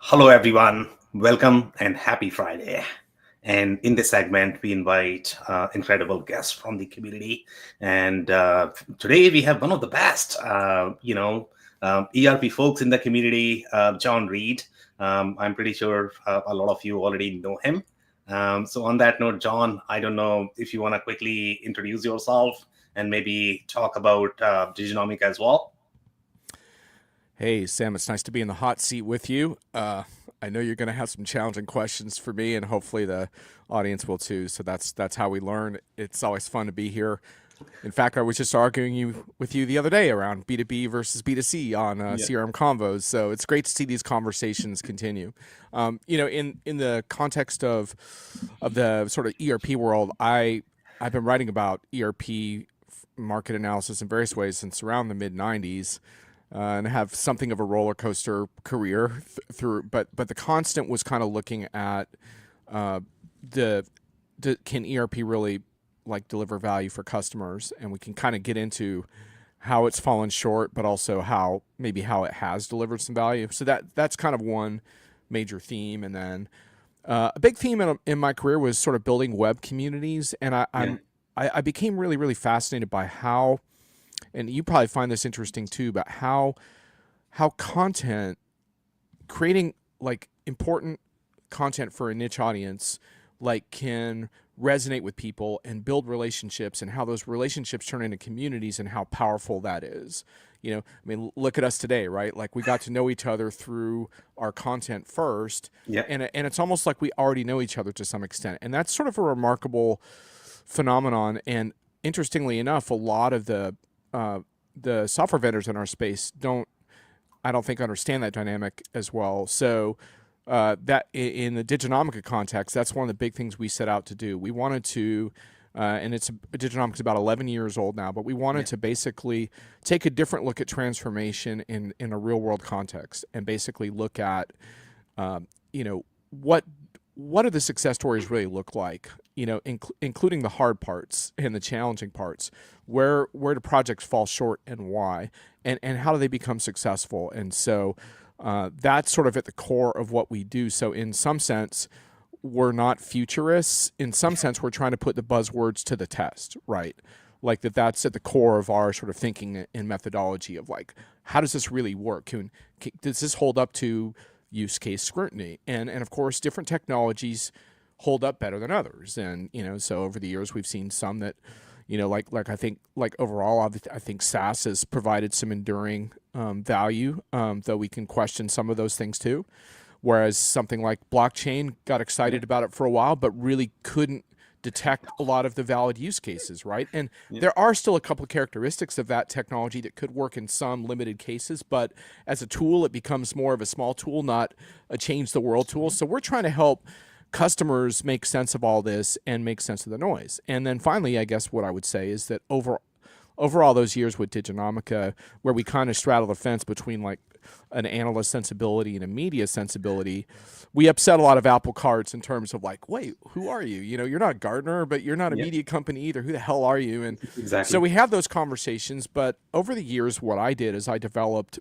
Hello, everyone. Welcome and happy Friday. And in this segment, we invite incredible guests from the community. And today we have one of the best, ERP folks in the community, Jon Reed. I'm pretty sure a lot of you already know him. So on that note, Jon, I don't know if you want to quickly introduce yourself and maybe talk about Diginomica as well. Hey, Sam, it's nice to be in the hot seat with you. I know you're going to have some challenging questions for me, and hopefully the audience will too. So that's how we learn. It's always fun to be here. In fact, I was just arguing with you the other day around B2B versus B2C on CRM Convos. So it's great to see these conversations continue. In the context of the sort of ERP world, I've been writing about ERP market analysis in various ways since around the mid 90s. And have something of a roller coaster career through, but the constant was kind of looking at can ERP really deliver value for customers, and we can kind of get into how it's fallen short, but also how it has delivered some value. So that's kind of one major theme, and then a big theme in my career was sort of building web communities, and I became really, really fascinated by how. And you probably find this interesting too, but how content, creating important content for a niche audience, can resonate with people and build relationships, and how those relationships turn into communities, and how powerful that is. Look at us today, right? We got to know each other through our content first, and it's almost like we already know each other to some extent, and that's sort of a remarkable phenomenon. And interestingly enough, a lot of the software vendors in our space I don't think understand that dynamic as well. So that in the Diginomica context, that's one of the big things we set out to do. We wanted to, and Diginomica is about 11 years old now, but we wanted to basically take a different look at transformation in a real world context, and basically look at, what do the success stories really look like? Including the hard parts and the challenging parts. Where do projects fall short and why? And how do they become successful? And so that's sort of at the core of what we do. So in some sense, we're not futurists. In some sense, we're trying to put the buzzwords to the test, right? That's at the core of our sort of thinking and methodology of how does this really work? Does this hold up to use case scrutiny? And of course, different technologies hold up better than others. And, so over the years, we've seen some that, I think overall, I think SaaS has provided some enduring value, though we can question some of those things too. Whereas something like blockchain, got excited about it for a while, but really couldn't detect a lot of the valid use cases, right? And there are still a couple of characteristics of that technology that could work in some limited cases, but as a tool, it becomes more of a small tool, not a change the world tool. So we're trying to help customers make sense of all this and make sense of the noise. And then finally, I guess what I would say is that overall those years with Diginomica, where we kind of straddle the fence between an analyst sensibility and a media sensibility, we upset a lot of apple carts in terms of wait, who are you? You're not Gartner, but you're not a media company either. Who the hell are you? And so we have those conversations. But over the years, what I did is I developed,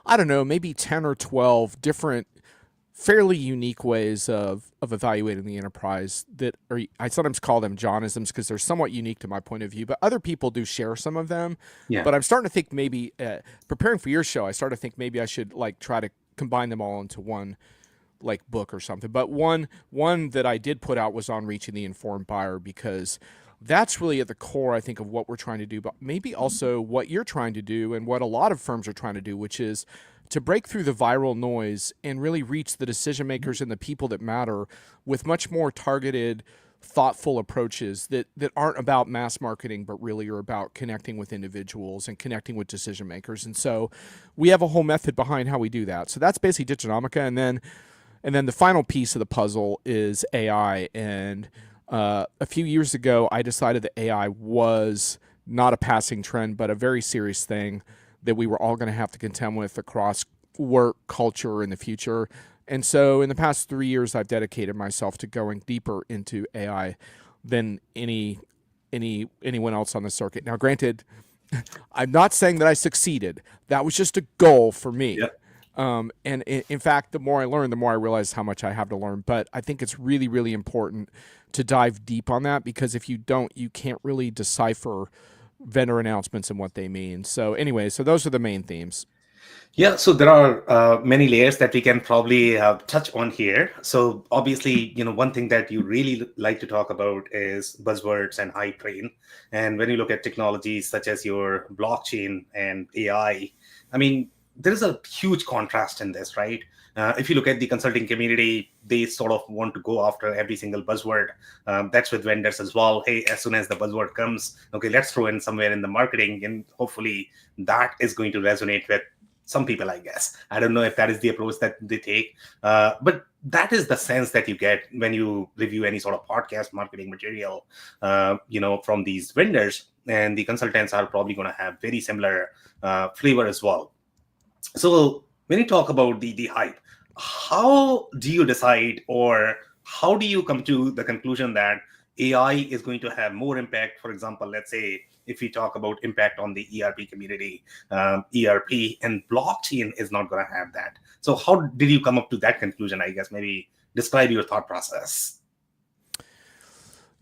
I don't know, maybe 10 or 12 different fairly unique ways of evaluating the enterprise that are, I sometimes call them Johnisms because they're somewhat unique to my point of view, but other people do share some of them. But I'm starting to think maybe, preparing for your show, I started to think maybe I should try to combine them all into one book or something. But one that I did put out was on reaching the informed buyer, because that's really at the core, I think, of what we're trying to do, but maybe also what you're trying to do and what a lot of firms are trying to do, which is to break through the viral noise and really reach the decision makers and the people that matter with much more targeted, thoughtful approaches that aren't about mass marketing, but really are about connecting with individuals and connecting with decision makers. And so we have a whole method behind how we do that. So that's basically Diginomica. And then the final piece of the puzzle is AI. And A few years ago, I decided that AI was not a passing trend, but a very serious thing that we were all going to have to contend with across work culture in the future. And so, in the past 3 years, I've dedicated myself to going deeper into AI than anyone else on the circuit. Now, granted, I'm not saying that I succeeded. That was just a goal for me. Yeah. And in fact, the more I learn, the more I realize how much I have to learn. But I think it's really, really important to dive deep on that, because if you don't, you can't really decipher vendor announcements and what they mean. So, anyway, so those are the main themes. Yeah, so there are many layers that we can probably touch on here. So obviously, one thing that you really like to talk about is buzzwords and hype train. And when you look at technologies such as your blockchain and AI, I mean, there is a huge contrast in this, right? If you look at the consulting community, they sort of want to go after every single buzzword. That's with vendors as well. Hey, as soon as the buzzword comes, okay, let's throw in somewhere in the marketing, and hopefully that is going to resonate with some people, I guess. I don't know if that is the approach that they take, but that is the sense that you get when you review any sort of podcast marketing material, from these vendors. And the consultants are probably going to have very similar flavor as well. So when you talk about the hype, how do you decide, or how do you come to the conclusion that AI is going to have more impact? For example, let's say if we talk about impact on the ERP community, ERP and blockchain is not going to have that. So how did you come up to that conclusion? I guess maybe describe your thought process.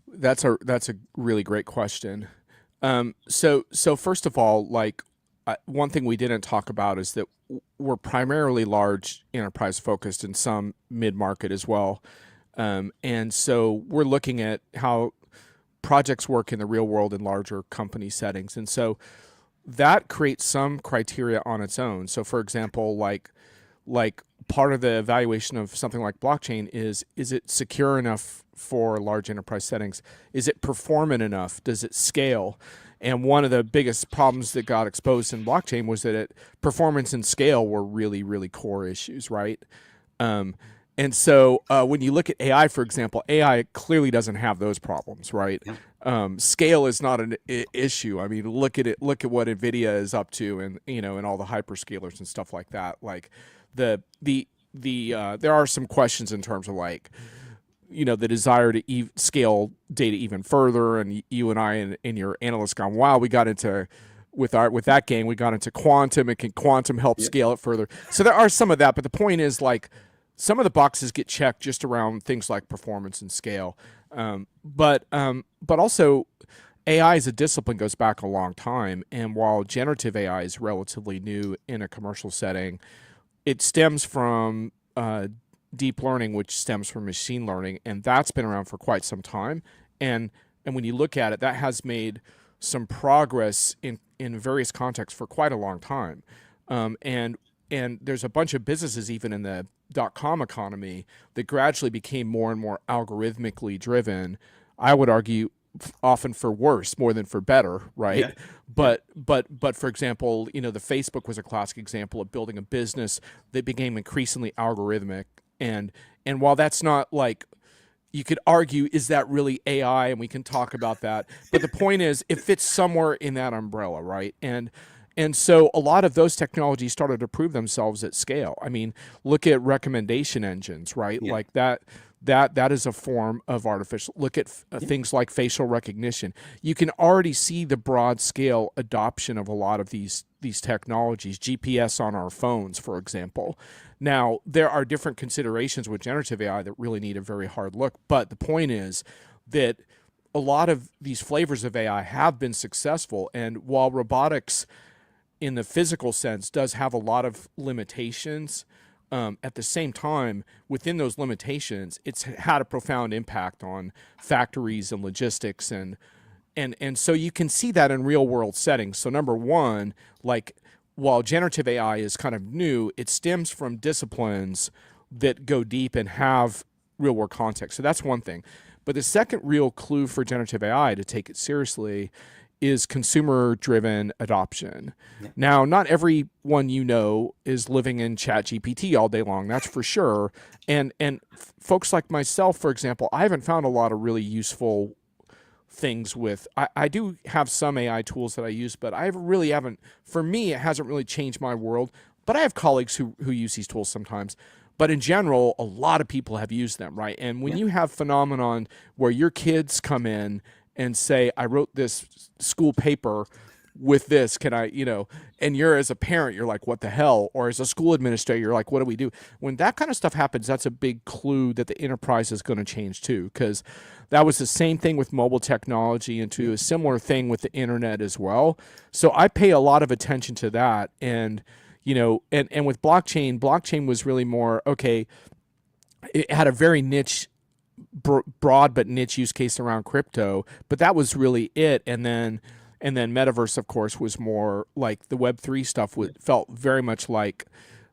That's a really great question. So first of all, like, one thing we didn't talk about is that we're primarily large enterprise focused and some mid market as well. And so we're looking at how projects work in the real world in larger company settings. And so that creates some criteria on its own. So for example, like part of the evaluation of something like blockchain is it secure enough for large enterprise settings? Is it performant enough? Does it scale? And one of the biggest problems that got exposed in blockchain was that performance and scale were really, really core issues, right? Um, and so when you look at AI, for example, AI clearly doesn't have those problems, right? Yeah. Scale is not an issue. I mean, look at it. Look at what NVIDIA is up to, and and all the hyperscalers and stuff like that. Like there are some questions in terms of like the desire to scale data even further. And you and I in your analyst gone wild, we got into with that game, we got into quantum, and can quantum help Yeah. scale it further? So there are some of that, but the point is, like, some of the boxes get checked just around things like performance and scale. But also AI as a discipline goes back a long time, and while generative AI is relatively new in a commercial setting, it stems from deep learning, which stems from machine learning, and that's been around for quite some time. And when you look at it, that has made some progress in various contexts for quite a long time. And there's a bunch of businesses even in the .com economy that gradually became more and more algorithmically driven. I would argue often for worse more than for better, right? Yeah. Yeah. But for example, the Facebook was a classic example of building a business that became increasingly algorithmic. And while that's not like, you could argue, is that really AI? And we can talk about that. But the point is, it fits somewhere in that umbrella, right? And so a lot of those technologies started to prove themselves at scale. I mean, look at recommendation engines, right? Yeah. Like that is a form of artificial. Look at things like facial recognition. You can already see the broad scale adoption of a lot of these technologies. GPS on our phones, for example. Now, there are different considerations with generative AI that really need a very hard look. But the point is that a lot of these flavors of AI have been successful. And while robotics in the physical sense does have a lot of limitations, at the same time, within those limitations, it's had a profound impact on factories and logistics, and so you can see that in real world settings. So number one, like, while generative AI is kind of new, it stems from disciplines that go deep and have real world context. So that's one thing. But the second real clue for generative AI to take it seriously is consumer driven adoption. Yeah. Now, not everyone is living in Chat GPT all day long, that's for sure. And folks like myself, for example, I haven't found a lot of really useful things with I do have some AI tools that I use, but I really haven't, for me, it hasn't really changed my world. But I have colleagues who use these tools sometimes. But in general, a lot of people have used them, right? And when Yeah. you have phenomenon where your kids come in and say, I wrote this school paper with this, can I, and you're, as a parent, you're like, what the hell? Or as a school administrator, you're like, what do we do? When that kind of stuff happens, that's a big clue that the enterprise is going to change too, because that was the same thing with mobile technology, and to a similar thing with the internet as well. So I pay a lot of attention to that. And and with blockchain was really more, okay, it had a very niche, broad but niche use case around crypto, but that was really it. And then metaverse, of course, was more like the Web3 stuff. Felt very much like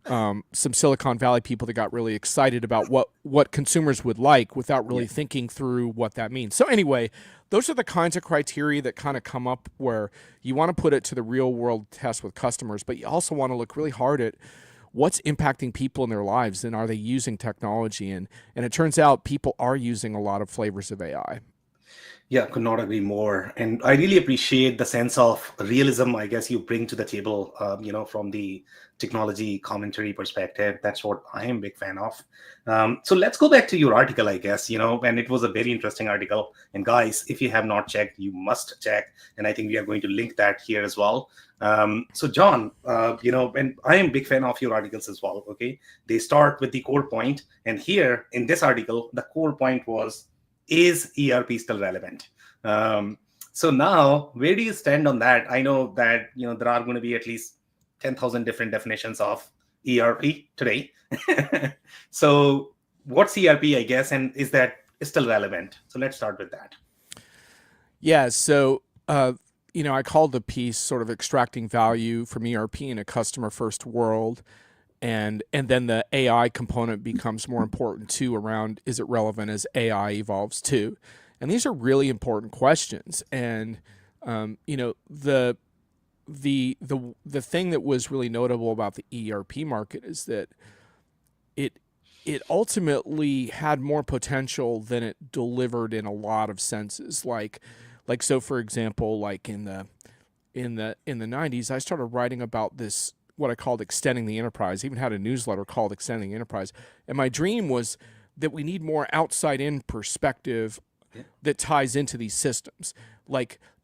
some Silicon Valley people that got really excited about what consumers would like without really Yeah. thinking through what that means. So anyway, those are the kinds of criteria that kind of come up where you want to put it to the real world test with customers, but you also want to look really hard at what's impacting people in their lives, and are they using technology? And it turns out people are using a lot of flavors of AI. Yeah, could not agree more. And I really appreciate the sense of realism, I guess, you bring to the table, from the technology commentary perspective. That's what I am a big fan of. So let's go back to your article, I guess, and it was a very interesting article. And guys, if you have not checked, you must check. And I think we are going to link that here as well. So John, and I am a big fan of your articles as well. Okay. They start with the core point. And here in this article, the core point was, is ERP still relevant? So now, where do you stand on that? I know that there are going to be at least 10,000 different definitions of ERP today. So, what's ERP, I guess, and is that still relevant? So let's start with that. Yeah. So, I called the piece sort of extracting value from ERP in a customer first world. And then the AI component becomes more important too, around, is it relevant as AI evolves too? And these are really important questions. And the thing that was really notable about the ERP market is that it it ultimately had more potential than it delivered in a lot of senses. Like so, for example, like in the 90s, I started writing about this, what I called extending the enterprise. I even had a newsletter called Extending the Enterprise. And my dream was that we need more outside in perspective Yeah. that ties into these systems.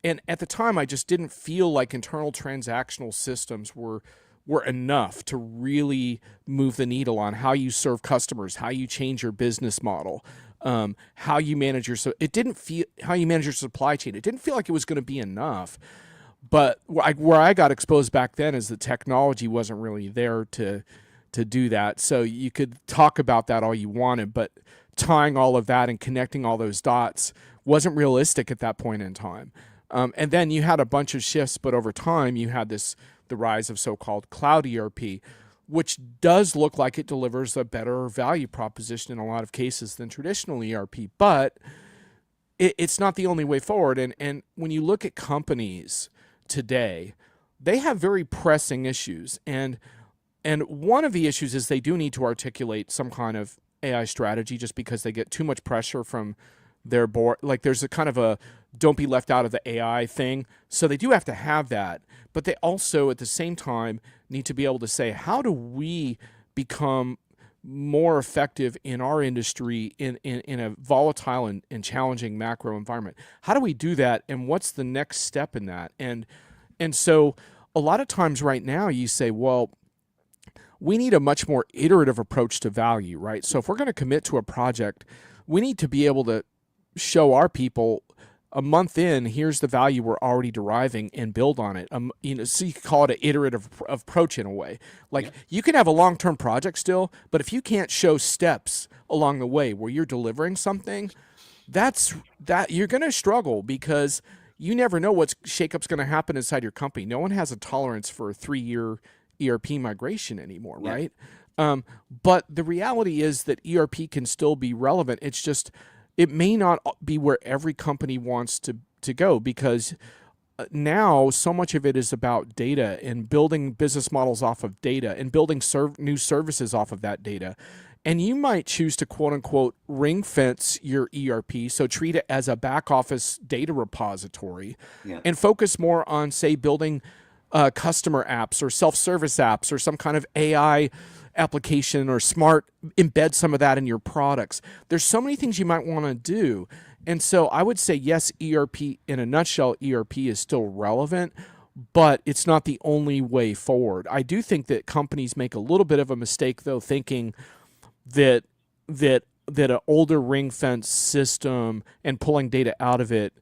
And at the time, I just didn't feel like internal transactional systems were enough to really move the needle on how you serve customers, how you change your business model, how you manage your it didn't feel how you manage your supply chain. It didn't feel like it was going to be enough. But where I got exposed back then is the technology wasn't really there to do that. So you could talk about that all you wanted, but tying all of that and connecting all those dots wasn't realistic at that point in time. And then you had a bunch of shifts, but over time you had the rise of so-called cloud ERP, which does look like it delivers a better value proposition in a lot of cases than traditional ERP. But it's not the only way forward. And when you look at companies today, they have very pressing issues. And one of the issues is they do need to articulate some kind of AI strategy, just because they get too much pressure from their board. Like there's a kind of a don't be left out of the AI thing. So they do have to have that. But they also, at the same time, need to be able to say, how do we become more effective in our industry in a volatile and challenging macro environment? How do we do that? And what's the next step in that? And so a lot of times right now you say, well, we need a much more iterative approach to value, right? So if we're going to commit to a project, we need to be able to show our people a month in, here's the value we're already deriving, and build on it. So you could call it an iterative approach in a way. Like Yeah. you can have a long-term project still, but if you can't show steps along the way where you're delivering something, that you're going to struggle, because you never know what shakeup's going to happen inside your company. No one has a tolerance for a 3-year ERP migration anymore, Yeah. right? But the reality is that ERP can still be relevant. It's just it may not be where every company wants to go, because now so much of it is about data and building business models off of data and building new services off of that data. And you might choose to quote unquote ring fence your ERP, so treat it as a back office data repository Yeah. and focus more on, say, building customer apps or self service apps or some kind of AI application or smart embed some of that in your products. There's so many things you might want to do. And so I would say, yes, ERP, in a nutshell, ERP is still relevant, but it's not the only way forward. I do think that companies make a little bit of a mistake, though, thinking that an older ring fence system and pulling data out of it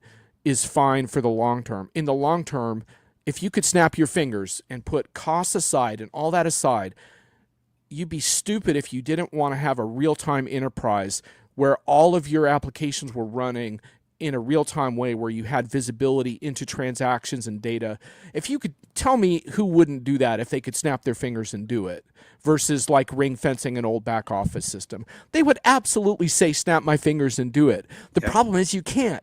is fine for the long term. In the long term, if you could snap your fingers and put costs aside and all that aside, you'd be stupid if you didn't want to have a real-time enterprise where all of your applications were running in a real-time way, where you had visibility into transactions and data. If you could tell me who wouldn't do that if they could snap their fingers and do it, versus like ring fencing an old back office system, they would absolutely say snap my fingers and do it. The Yeah. problem is you can't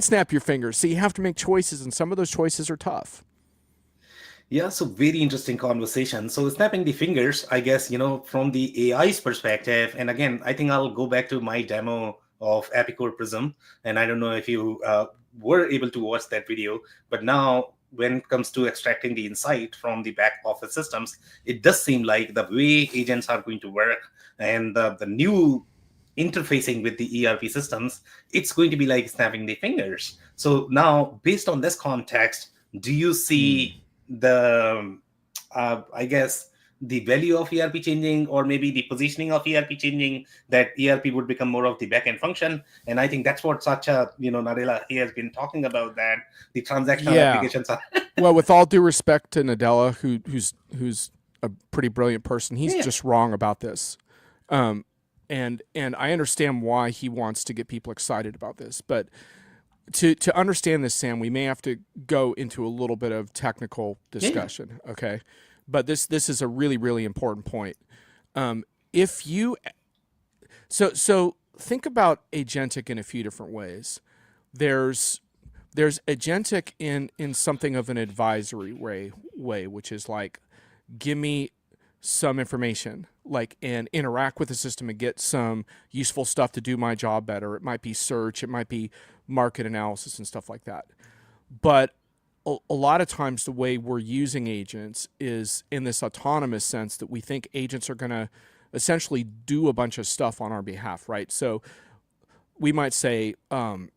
snap your fingers, so you have to make choices, and some of those choices are tough. Yeah, so very interesting conversation. So snapping the fingers, I guess, from the AI's perspective, and again, I think I'll go back to my demo of Epicor Prism, and I don't know if you were able to watch that video, but now when it comes to extracting the insight from the back office systems, it does seem like the way agents are going to work and the new interfacing with the ERP systems, it's going to be like snapping the fingers. So now, based on this context, do you see the I guess the value of ERP changing, or maybe the positioning of ERP changing, that ERP would become more of the backend function? And I think that's what Satya, Nadella, he has been talking about, that the transactional Yeah. applications are Well, with all due respect to Nadella, who's a pretty brilliant person, he's yeah, just wrong about this. Um, and I understand why he wants to get people excited about this, but to understand this, Sam, we may have to go into a little bit of technical yeah, discussion. Okay, but this is a really, really important point. If you so think about agentic in a few different ways. There's agentic in something of an advisory way, which is like, give me some information, like, and interact with the system and get some useful stuff to do my job better. It might be search, it might be market analysis and stuff like that. But a lot of times the way we're using agents is in this autonomous sense, that we think agents are going to essentially do a bunch of stuff on our behalf, right? So we might say, so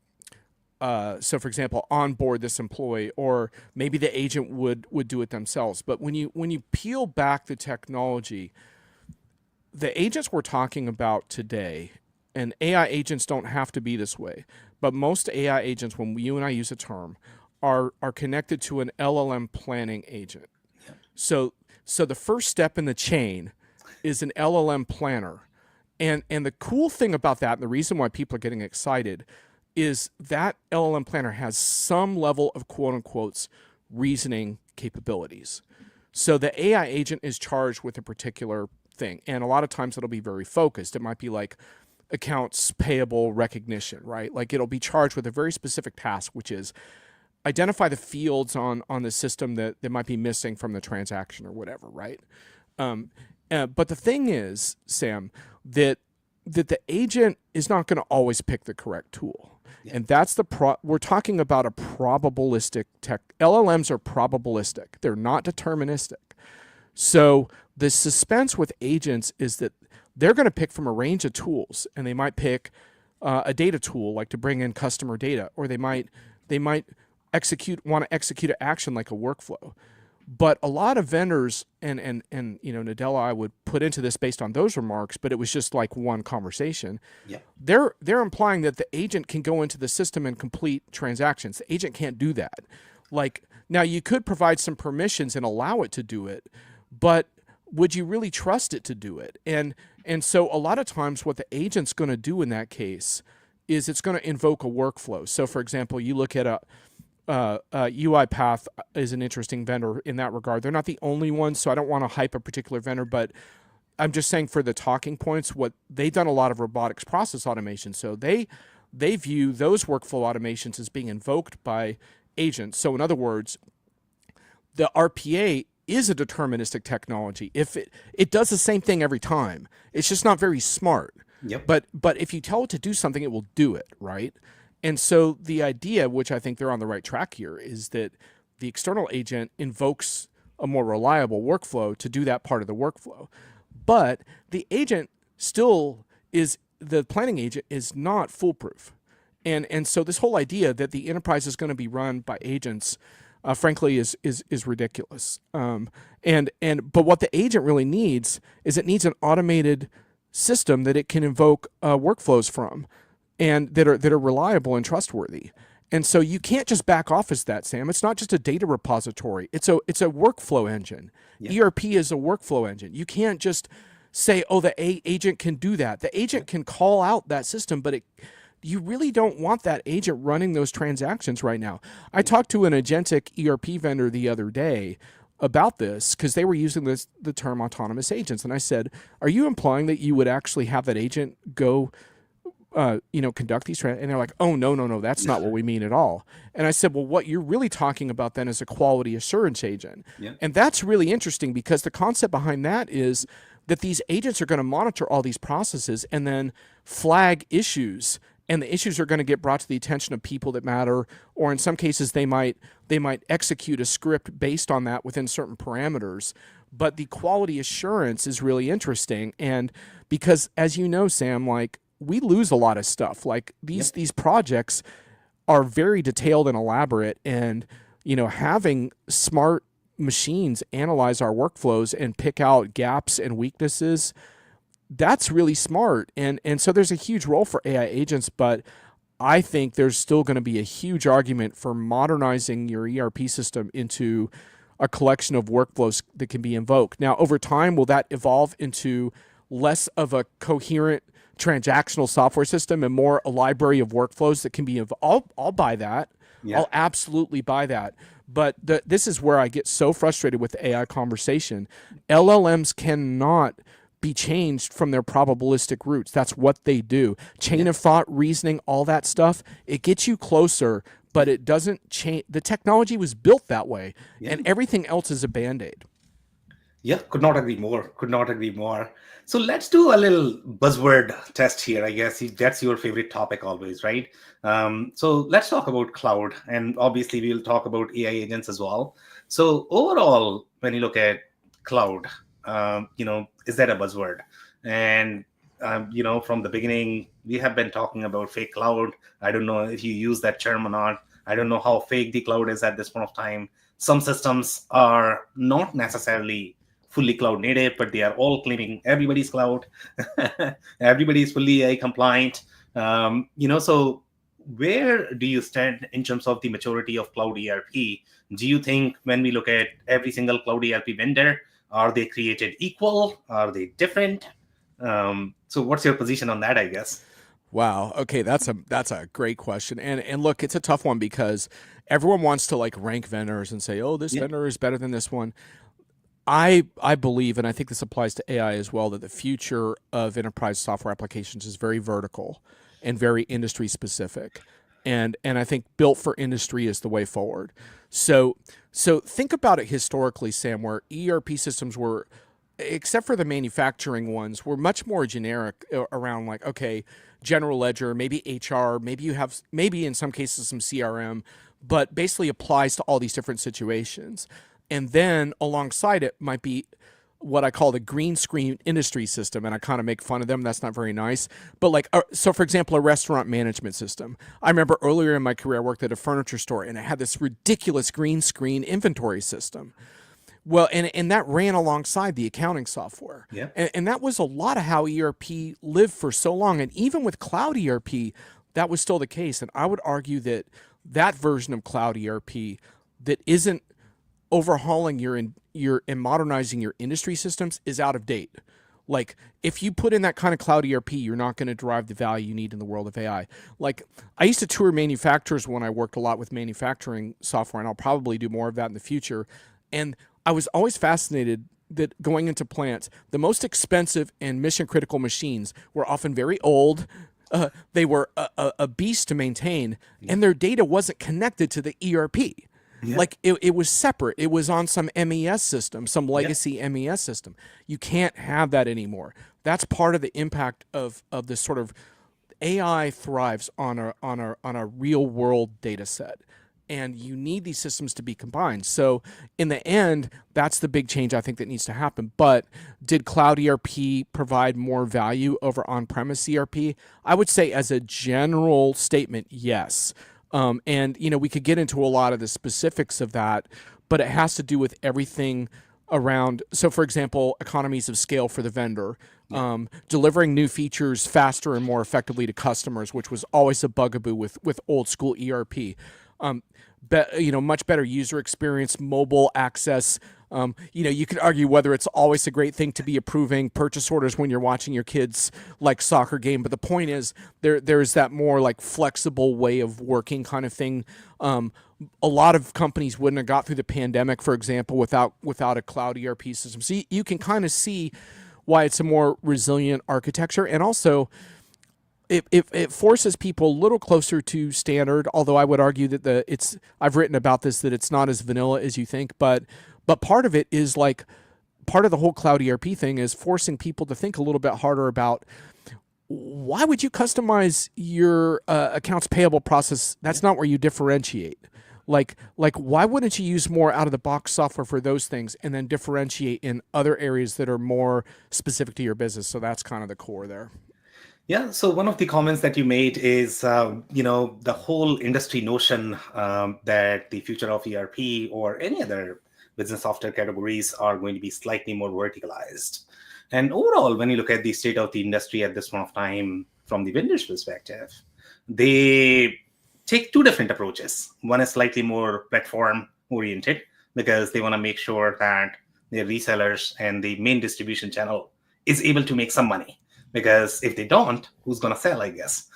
for example, onboard this employee, or maybe the agent would do it themselves. But when you peel back the technology, the agents we're talking about today, and AI agents don't have to be this way, but most AI agents, when you and I use a term, are connected to an LLM planning agent. So the first step in the chain is an LLM planner. And the cool thing about that, and the reason why people are getting excited, is that LLM planner has some level of quote unquote reasoning capabilities. So the AI agent is charged with a particular thing. And a lot of times it'll be very focused. It might be like accounts payable recognition, right? Like it'll be charged with a very specific task, which is identify the fields on the system that might be missing from the transaction or whatever, right? But the thing is, Sam, that the agent is not going to always pick the correct tool. yeah, And that's we're talking about a probabilistic tech. LLMs are probabilistic. They're not deterministic. So the suspense with agents is that they're going to pick from a range of tools, and they might pick a data tool, like to bring in customer data, or they might want to execute an action like a workflow. But a lot of vendors, and Nadella, I would put into this based on those remarks, but it was just like one conversation. yeah, They're implying that the agent can go into the system and complete transactions. The agent can't do that. Like, now you could provide some permissions and allow it to do it, but would you really trust it to do it? And so a lot of times what the agent's going to do in that case is it's going to invoke a workflow. So for example, you look at UiPath is an interesting vendor in that regard. They're not the only one, so I don't want to hype a particular vendor, but I'm just saying for the talking points, what they've done a lot of robotics process automation. So they view those workflow automations as being invoked by agents. So in other words, the RPA is a deterministic technology. If it does the same thing every time, it's just not very smart. Yep. But if you tell it to do something, it will do it, right? And so the idea, which I think they're on the right track here, is that the external agent invokes a more reliable workflow to do that part of the workflow. But the agent still is, the planning agent is not foolproof. And so this whole idea that the enterprise is going to be run by agents, frankly, is ridiculous. But what the agent really needs is it needs an automated system that it can invoke workflows from, and that are reliable and trustworthy. And so you can't just back off as that, Sam. It's not just a data repository. It's a workflow engine. Yeah. ERP is a workflow engine. You can't just say, oh, the agent can do that. The agent can call out that system, but you really don't want that agent running those transactions right now. I talked to an agentic ERP vendor the other day about this because they were using the term autonomous agents. And I said, are you implying that you would actually have that agent go conduct these and they're like, oh, no, that's not what we mean at all. And I said, well, what you're really talking about then is a quality assurance agent. Yeah. And that's really interesting because the concept behind that is that these agents are going to monitor all these processes and then flag issues. And the issues are going to get brought to the attention of people that matter, or in some cases they might execute a script based on that within certain parameters. But the quality assurance is really interesting, and because, as you know, Sam, like, we lose a lot of stuff. Like these projects are very detailed and elaborate, and having smart machines analyze our workflows and pick out gaps and weaknesses, that's really smart. And so there's a huge role for AI agents, but I think there's still going to be a huge argument for modernizing your ERP system into a collection of workflows that can be invoked. Now, over time, will that evolve into less of a coherent transactional software system and more a library of workflows that can be I'll buy that. Yeah. I'll absolutely buy that. But this is where I get so frustrated with the AI conversation. LLMs cannot be changed from their probabilistic roots. That's what they do. Chain of thought, reasoning, all that stuff, it gets you closer, but it doesn't change. The technology was built that way, and everything else is a Band-Aid. Yeah, could not agree more. Could not agree more. So let's do a little buzzword test here. I guess that's your favorite topic always, right? So let's talk about cloud, and obviously we'll talk about AI agents as well. So overall, when you look at cloud, is that a buzzword? And from the beginning, we have been talking about fake cloud. I don't know if you use that term or not. I don't know how fake the cloud is at this point of time. Some systems are not necessarily fully cloud native, but they are all claiming everybody's cloud. Everybody is fully AI compliant. So where do you stand in terms of the maturity of cloud ERP? Do you think when we look at every single cloud ERP vendor, are they created equal? Are they different? So what's your position on that, I guess? Wow. Okay, that's a great question. And look, it's a tough one because everyone wants to like rank vendors and say, oh, this vendor is better than this one. I believe, and I think this applies to AI as well, that the future of enterprise software applications is very vertical and very industry specific. And I think built for industry is the way forward. So think about it historically, Sam, where ERP systems were, except for the manufacturing ones, were much more generic around like, okay, general ledger, maybe HR, maybe in some cases some CRM, but basically applies to all these different situations. And then alongside it might be what I call the green screen industry system. And I kind of make fun of them. That's not very nice. But like, so for example, a restaurant management system. I remember earlier in my career, I worked at a furniture store and it had this ridiculous green screen inventory system. Well, and that ran alongside the accounting software. Yeah. And that was a lot of how ERP lived for so long. And even with cloud ERP, that was still the case. And I would argue that version of cloud ERP that isn't overhauling and modernizing your industry systems is out of date. Like, if you put in that kind of cloud ERP, you're not going to derive the value you need in the world of AI. Like, I used to tour manufacturers when I worked a lot with manufacturing software, and I'll probably do more of that in the future. And I was always fascinated that going into plants, the most expensive and mission critical machines were often very old, they were a beast to maintain, Yeah. and their data wasn't connected to the ERP. Yeah. Like it was separate. It was on some MES system, some Yeah. legacy MES system. You can't have that anymore. That's part of the impact of this sort of AI thrives on a real world data set. And you need these systems to be combined. So, in the end, that's the big change I think that needs to happen. But did cloud ERP provide more value over on premise ERP? I would say, as a general statement, yes. And, we could get into a lot of the specifics of that, but it has to do with everything around. So, for example, economies of scale for the vendor, Yeah. delivering new features faster and more effectively to customers, which was always a bugaboo with old school ERP. Much better user experience, mobile access. You could argue whether it's always a great thing to be approving purchase orders when you're watching your kids like soccer game. But the point is, there's that more like flexible way of working kind of thing. A lot of companies wouldn't have got through the pandemic, for example, without a cloud ERP system. So you can kind of see why it's a more resilient architecture, and also it forces people a little closer to standard. Although I would argue that I've written about this, that it's not as vanilla as you think, but part of it is like part of the whole cloud ERP thing is forcing people to think a little bit harder about why would you customize your accounts payable process? That's not where you differentiate. Like why wouldn't you use more out of the box software for those things and then differentiate in other areas that are more specific to your business? So that's kind of the core there. Yeah. So one of the comments that you made is, the whole industry notion that the future of ERP or any other business software categories are going to be slightly more verticalized. And overall, when you look at the state of the industry at this point of time, from the vendor's perspective, they take two different approaches. One is slightly more platform oriented because they want to make sure that their resellers and the main distribution channel is able to make some money. Because if they don't, who's going to sell, I guess?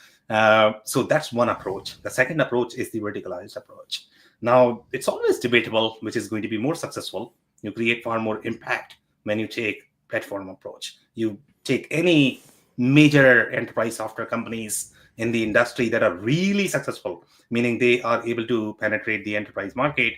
So that's one approach. The second approach is the verticalized approach. Now, it's always debatable which is going to be more successful. You create far more impact when you take platform approach. You take any major enterprise software companies in the industry that are really successful, meaning they are able to penetrate the enterprise market.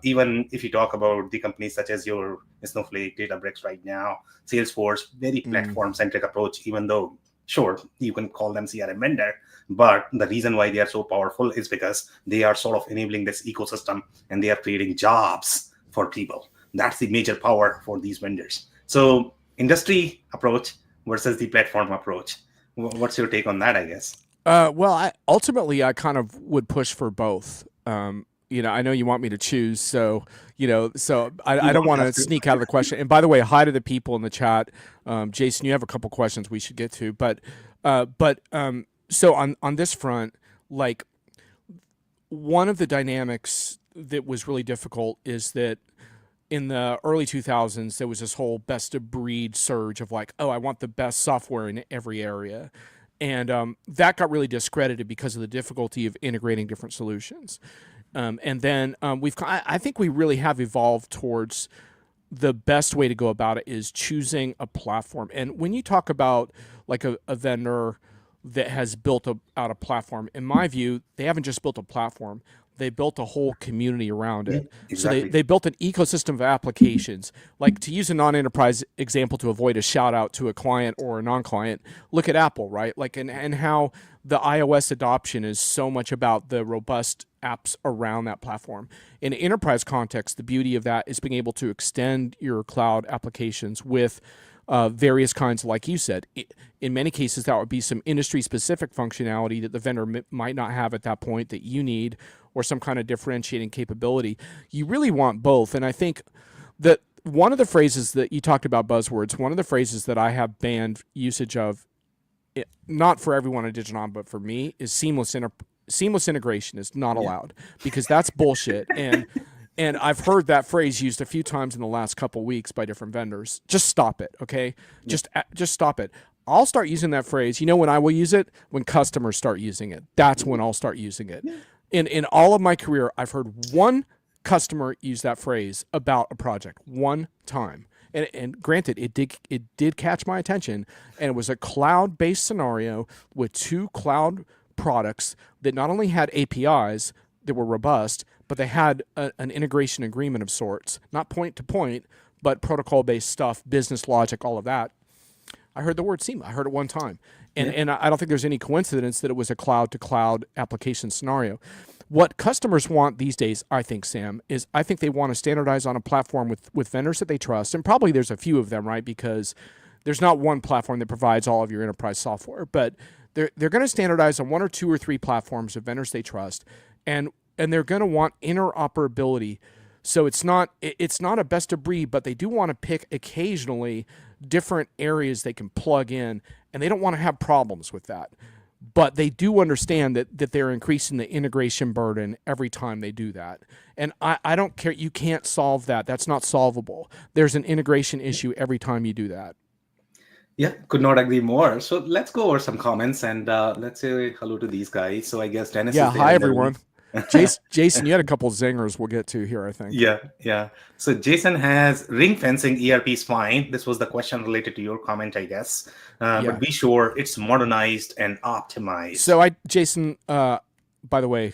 Even if you talk about the companies such as your Snowflake, Databricks right now, Salesforce, very platform-centric approach, even though, sure, you can call them CRM vendor, but the reason why they are so powerful is because they are sort of enabling this ecosystem and they are creating jobs for people. That's the major power for these vendors. So industry approach versus the platform approach. What's your take on that, I guess? Well, I kind of would push for both. I know you want me to choose, so You I don't don't want have to to. sneak out of the question. And by the way, hi to the people in the chat. Jason, you have a couple questions we should get to, so on this front, like one of the dynamics that was really difficult is that in the early 2000s, there was this whole best of breed surge of like, oh, I want the best software in every area. And that got really discredited because of the difficulty of integrating different solutions. And then I think we really have evolved towards the best way to go about it is choosing a platform. And when you talk about like a vendor that has out a platform, in my view, they haven't just built a platform, they built a whole community around Yeah, it. So exactly. they built an ecosystem of applications. Like, to use a non-enterprise example to avoid a shout out to a client or a non-client, look at Apple, right? Like, and how the iOS adoption is so much about the robust apps around that platform. In an enterprise context, the beauty of that is being able to extend your cloud applications with various kinds, like you said. In many cases, that would be some industry specific functionality that the vendor might not have at that point that you need, or some kind of differentiating capability. You really want both. And I think that one of the phrases that you talked about, buzzwords, one of the phrases that I have banned usage of, not for everyone at Diginom, but for me, is seamless integration is not Yeah. allowed, because that's bullshit. And I've heard that phrase used a few times in the last couple weeks by different vendors. Just stop it, okay? Yeah. Just stop it. I'll start using that phrase. You know when I will use it? When customers start using it. That's when I'll start using it. Yeah. In all of my career, I've heard one customer use that phrase about a project one time. And granted, it did catch my attention, and it was a cloud-based scenario with two cloud products that not only had APIs that were robust, but they had an integration agreement of sorts, not point to point, but protocol-based stuff, business logic, all of that. I heard the word SEMA. I heard it one time. Yeah. And I don't think there's any coincidence that it was a cloud to cloud application scenario. What customers want these days, I think, Sam, is I think they want to standardize on a platform with vendors that they trust. And probably there's a few of them, right? Because there's not one platform that provides all of your enterprise software. But they're going to standardize on one or two or three platforms of vendors they trust. And they're going to want interoperability. So it's not a best of breed, but they do want to pick occasionally different areas they can plug in, and they don't want to have problems with that. But they do understand that they're increasing the integration burden every time they do that. And I don't care. You can't solve that. That's not solvable. There's an integration issue every time you do that. Yeah, could not agree more. So let's go over some comments and let's say hello to these guys. So I guess Dennis Yeah. is there Hi, in the room. everyone. Jason, you had a couple of zingers we'll get to here, I think. Yeah, yeah. So Jason has ring fencing ERP is fine. This was the question related to your comment, I guess. Yeah. But be sure it's modernized and optimized. So Jason, by the way,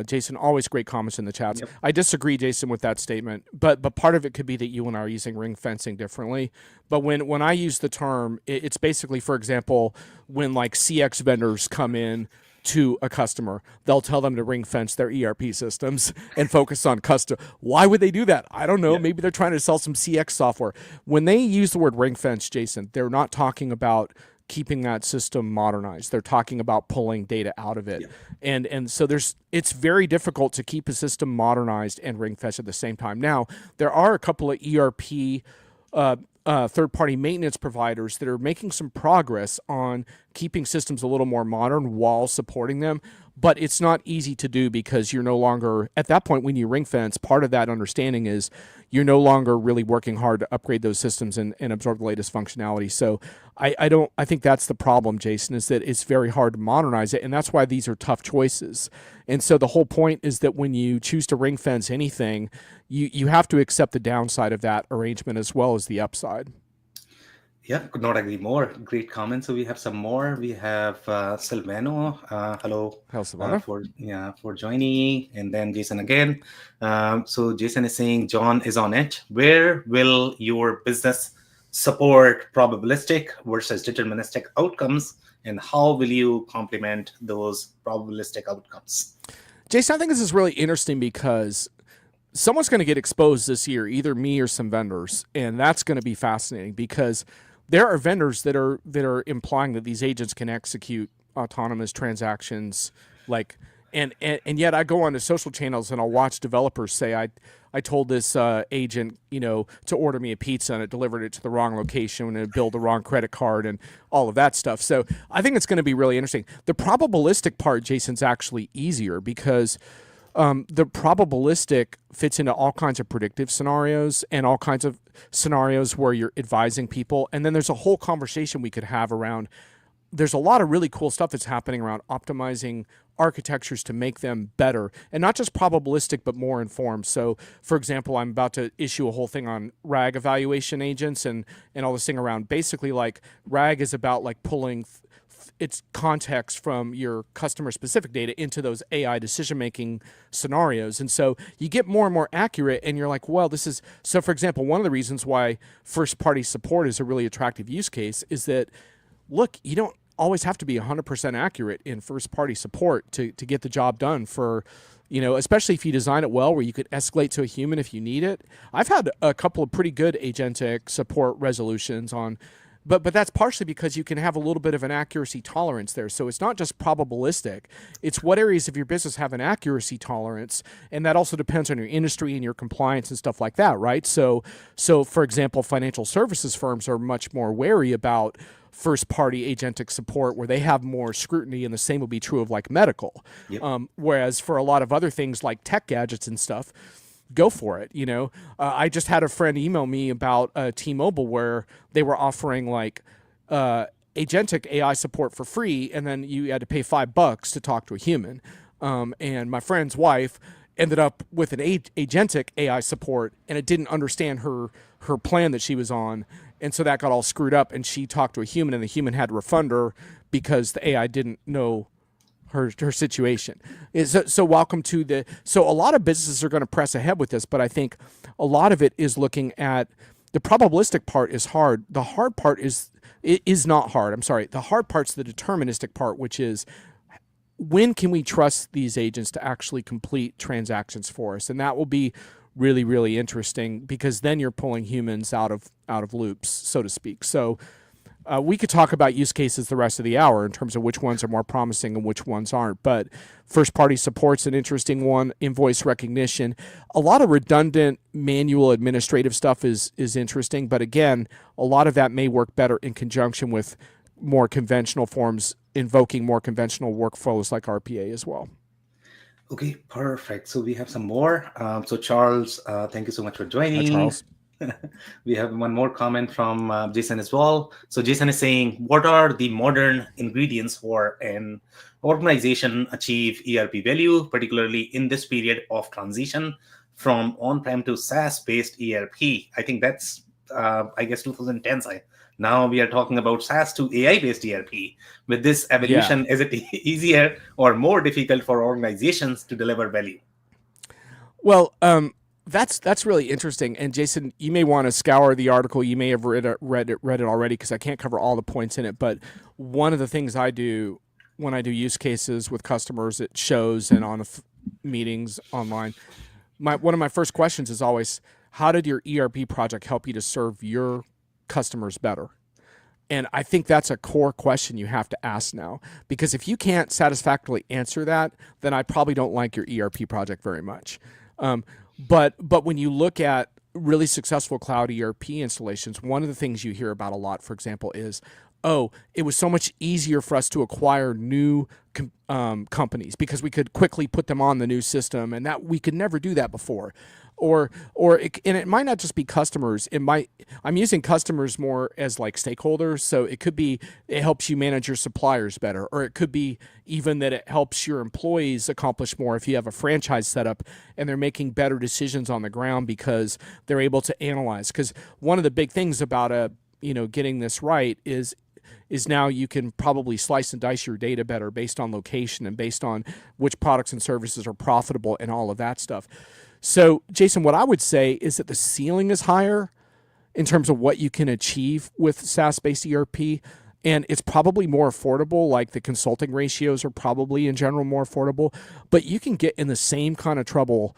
Jason, always great comments in the chats. Yep. I disagree, Jason, with that statement, but part of it could be that you and I are using ring fencing differently. But when I use the term, it's basically, for example, when like CX vendors come in to a customer, they'll tell them to ring fence their ERP systems and focus on custom. Why would they do that? I don't know. Yeah. Maybe they're trying to sell some CX software. When they use the word ring fence, Jason, they're not talking about keeping that system modernized. They're talking about pulling data out of it. Yeah. And so it's very difficult to keep a system modernized and ring fence at the same time. Now, there are a couple of ERP third-party maintenance providers that are making some progress on keeping systems a little more modern while supporting them. But it's not easy to do because you're no longer, at that point when you ring fence, part of that understanding is you're no longer really working hard to upgrade those systems and absorb the latest functionality. So I think that's the problem, Jason, is that it's very hard to modernize it. And that's why these are tough choices. And so the whole point is that when you choose to ring fence anything, you have to accept the downside of that arrangement as well as the upside. Yeah, could not agree more. Great comments. So we have some more. We have Silvano. Hello, Silvano. For joining, and then Jason again. So Jason is saying John is on it. Where will your business support probabilistic versus deterministic outcomes, and how will you complement those probabilistic outcomes? Jason, I think this is really interesting because someone's going to get exposed this year, either me or some vendors, and that's going to be fascinating because there are vendors that are implying that these agents can execute autonomous transactions, like, and yet I go onto social channels and I'll watch developers say I told this agent, to order me a pizza and it delivered it to the wrong location and it billed the wrong credit card and all of that stuff. So I think it's going to be really interesting. The probabilistic part, Jason's actually easier because the probabilistic fits into all kinds of predictive scenarios and all kinds of scenarios where you're advising people. And then there's a whole conversation we could have around, there's a lot of really cool stuff that's happening around optimizing architectures to make them better, and not just probabilistic, but more informed. So, for example, I'm about to issue a whole thing on RAG evaluation agents and all this thing around basically like RAG is about like pulling its context from your customer specific data into those AI decision-making scenarios. And so you get more and more accurate and you're like, well, this is, so for example, one of the reasons why first party support is a really attractive use case is that, look, you don't always have to be 100% accurate in first party support to get the job done for, especially if you design it well where you could escalate to a human if you need it. I've had a couple of pretty good agentic support resolutions on, but that's partially because you can have a little bit of an accuracy tolerance there. So it's not just probabilistic. It's what areas of your business have an accuracy tolerance, and that also depends on your industry and your compliance and stuff like that, right? So for example, financial services firms are much more wary about first-party agentic support where they have more scrutiny, and the same will be true of like medical. Yep. Whereas for a lot of other things like tech gadgets and stuff, go for it. I just had a friend email me about T-Mobile where they were offering like agentic AI support for free, and then you had to pay $5 to talk to a human. And my friend's wife ended up with an agentic AI support, and it didn't understand her plan that she was on, and so that got all screwed up. And she talked to a human, and the human had to refund her because the AI didn't know her situation. So welcome to the. So a lot of businesses are going to press ahead with this, but I think a lot of it is looking at the probabilistic part is hard. The hard part is it is not hard. I'm sorry. The hard part's the deterministic part, which is when can we trust these agents to actually complete transactions for us, and that will be really really interesting because then you're pulling humans out of loops, so to speak. So we could talk about use cases the rest of the hour in terms of which ones are more promising and which ones aren't. But first party support's an interesting one. Invoice recognition, a lot of redundant manual administrative stuff is interesting. But again, a lot of that may work better in conjunction with more conventional forms, invoking more conventional workflows like RPA as well. Okay, perfect. So we have some more. So Charles, thank you so much for Hi, joining. Charles. We have one more comment from Jason as well. So Jason is saying, what are the modern ingredients for an organization achieve ERP value, particularly in this period of transition from on-prem to SaaS-based ERP? I think that's, I guess, 2010s. Now we are talking about SaaS to AI-based ERP. With this Yeah. evolution, is it easier or more difficult for organizations to deliver value? Well, that's really interesting. And Jason, you may want to scour the article. You may have read it already because I can't cover all the points in it. But one of the things I do when I do use cases with customers at shows and on meetings online, one of my first questions is always, how did your ERP project help you to serve your customers better? And I think that's a core question you have to ask now, because if you can't satisfactorily answer that, then I probably don't like your ERP project very much. Um, but when you look at really successful cloud ERP installations, one of the things you hear about a lot, for example, is, oh, it was so much easier for us to acquire new companies because we could quickly put them on the new system, and that we could never do that before. And it might not just be customers. I'm using customers more as like stakeholders. So it could be it helps you manage your suppliers better, or it could be even that it helps your employees accomplish more if you have a franchise setup and they're making better decisions on the ground because they're able to analyze. Because one of the big things about getting this right is now you can probably slice and dice your data better based on location and based on which products and services are profitable and all of that stuff. So, Jason, what I would say is that the ceiling is higher in terms of what you can achieve with SaaS-based ERP, and it's probably more affordable. Like the consulting ratios are probably in general more affordable, but you can get in the same kind of trouble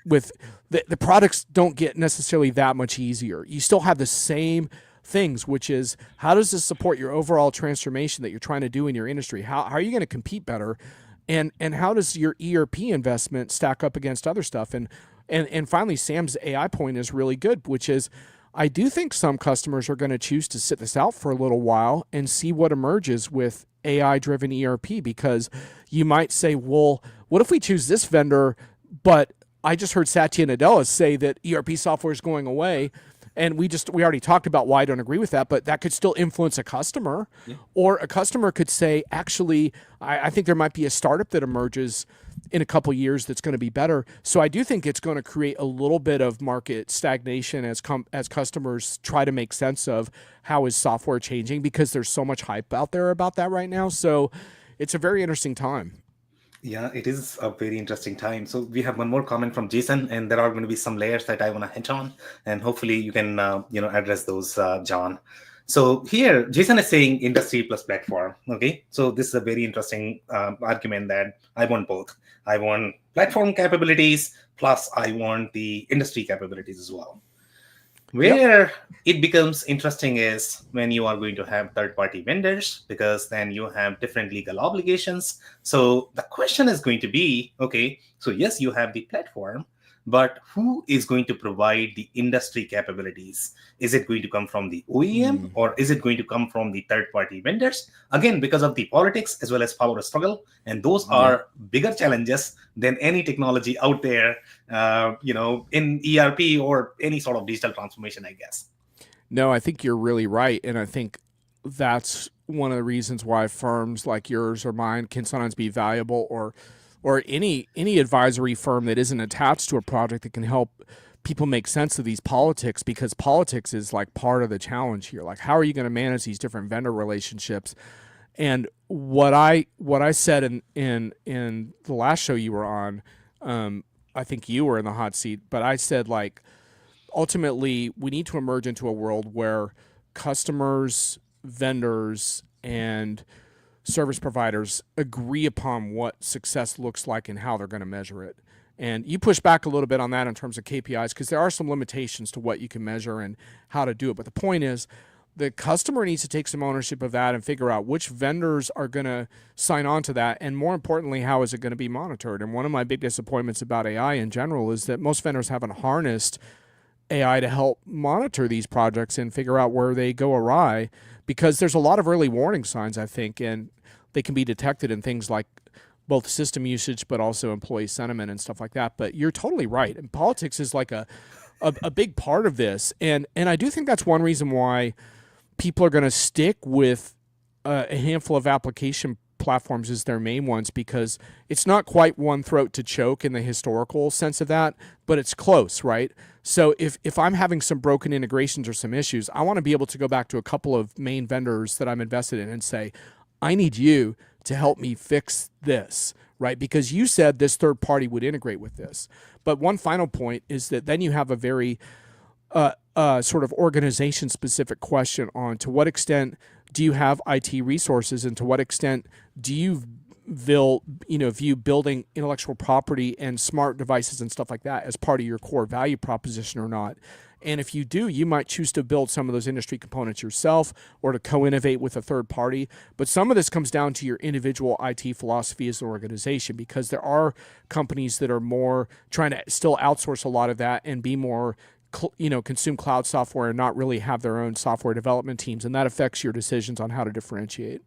with the products don't get necessarily that much easier. You still have the same things, which is how does this support your overall transformation that you're trying to do in your industry? How are you going to compete better? And how does your ERP investment stack up against other stuff? And finally, Sam's AI point is really good, which is I do think some customers are going to choose to sit this out for a little while and see what emerges with AI driven ERP, because you might say, well, what if we choose this vendor, but I just heard Satya Nadella say that ERP software is going away. And we already talked about why I don't agree with that, but that could still influence a customer. Yeah. Or a customer could say, actually, I think there might be a startup that emerges in a couple years that's going to be better. So I do think it's going to create a little bit of market stagnation as customers try to make sense of how is software changing, because there's so much hype out there about that right now. So it's a very interesting time. Yeah, it is a very interesting time. So we have one more comment from Jason, and there are going to be some layers that I want to hit on, and hopefully you can address those, John. So here, Jason is saying industry plus platform. Okay, so this is a very interesting argument that I want both. I want platform capabilities plus I want the industry capabilities as well. Yep. Where it becomes interesting is when you are going to have third party vendors, because then you have different legal obligations. So the question is going to be, okay, so yes, you have the platform, but who is going to provide the industry capabilities? Is it going to come from the OEM, or is it going to come from the third party vendors? Again, because of the politics as well as power struggle. And those Yep. are bigger challenges than any technology out there, in ERP or any sort of digital transformation, I guess. No, I think you're really right. And I think that's one of the reasons why firms like yours or mine can sometimes be valuable, or or any advisory firm that isn't attached to a project that can help people make sense of these politics, because politics is like part of the challenge here. Like, how are you going to manage these different vendor relationships? And what I said in the last show you were on, I think you were in the hot seat, but I said, like, ultimately we need to emerge into a world where customers, vendors, and service providers agree upon what success looks like and how they're going to measure it. And you push back a little bit on that in terms of KPIs, because there are some limitations to what you can measure and how to do it. But the point is, the customer needs to take some ownership of that and figure out which vendors are going to sign on to that. And more importantly, how is it going to be monitored? And one of my big disappointments about AI in general is that most vendors haven't harnessed AI to help monitor these projects and figure out where they go awry, because there's a lot of early warning signs, I think, and they can be detected in things like both system usage but also employee sentiment and stuff like that. But you're totally right. And politics is like a big part of this. And I do think that's one reason why people are going to stick with a handful of application platforms as their main ones, because it's not quite one throat to choke in the historical sense of that, but it's close, right? So if I'm having some broken integrations or some issues, I want to be able to go back to a couple of main vendors that I'm invested in and say, I need you to help me fix this, right? Because you said this third party would integrate with this. But one final point is that then you have a very sort of organization specific question on to what extent do you have IT resources, and to what extent do you view building intellectual property and smart devices and stuff like that as part of your core value proposition or not. And if you do, you might choose to build some of those industry components yourself or to co-innovate with a third party. But some of this comes down to your individual IT philosophy as an organization, because there are companies that are more trying to still outsource a lot of that and be more consume cloud software and not really have their own software development teams, and that affects your decisions on how to differentiate.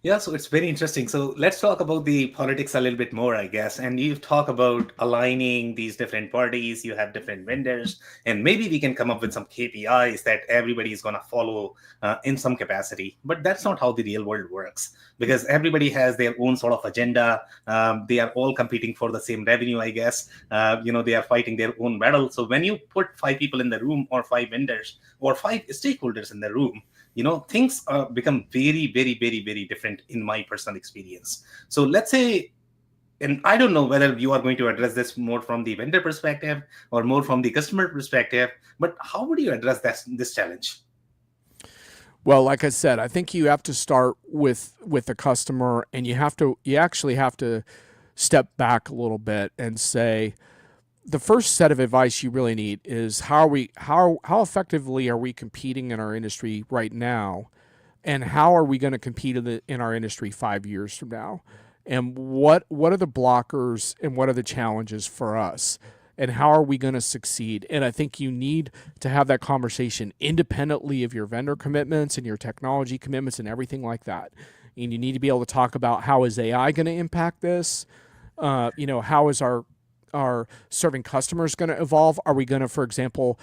Yeah, so it's very interesting. So let's talk about the politics a little bit more, I guess. And you talk about aligning these different parties, you have different vendors, and maybe we can come up with some KPIs that everybody is going to follow in some capacity. But that's not how the real world works, because everybody has their own sort of agenda. They are all competing for the same revenue, I guess. They are fighting their own battle. So when you put 5 people in the room, or 5 vendors, or 5 stakeholders in the room, things become very, very, very, very different in my personal experience. So let's say, and I don't know whether you are going to address this more from the vendor perspective or more from the customer perspective, but how would you address this challenge? Well, like I said, I think you have to start with the customer, and you actually have to step back a little bit and say, the first set of advice you really need is how effectively are we competing in our industry right now, and how are we going to compete in our industry 5 years from now, and what are the blockers and what are the challenges for us, and how are we going to succeed? And I think you need to have that conversation independently of your vendor commitments and your technology commitments and everything like that. And you need to be able to talk about, how is AI going to impact this? How is our serving customers going to evolve? Are we going to, for example,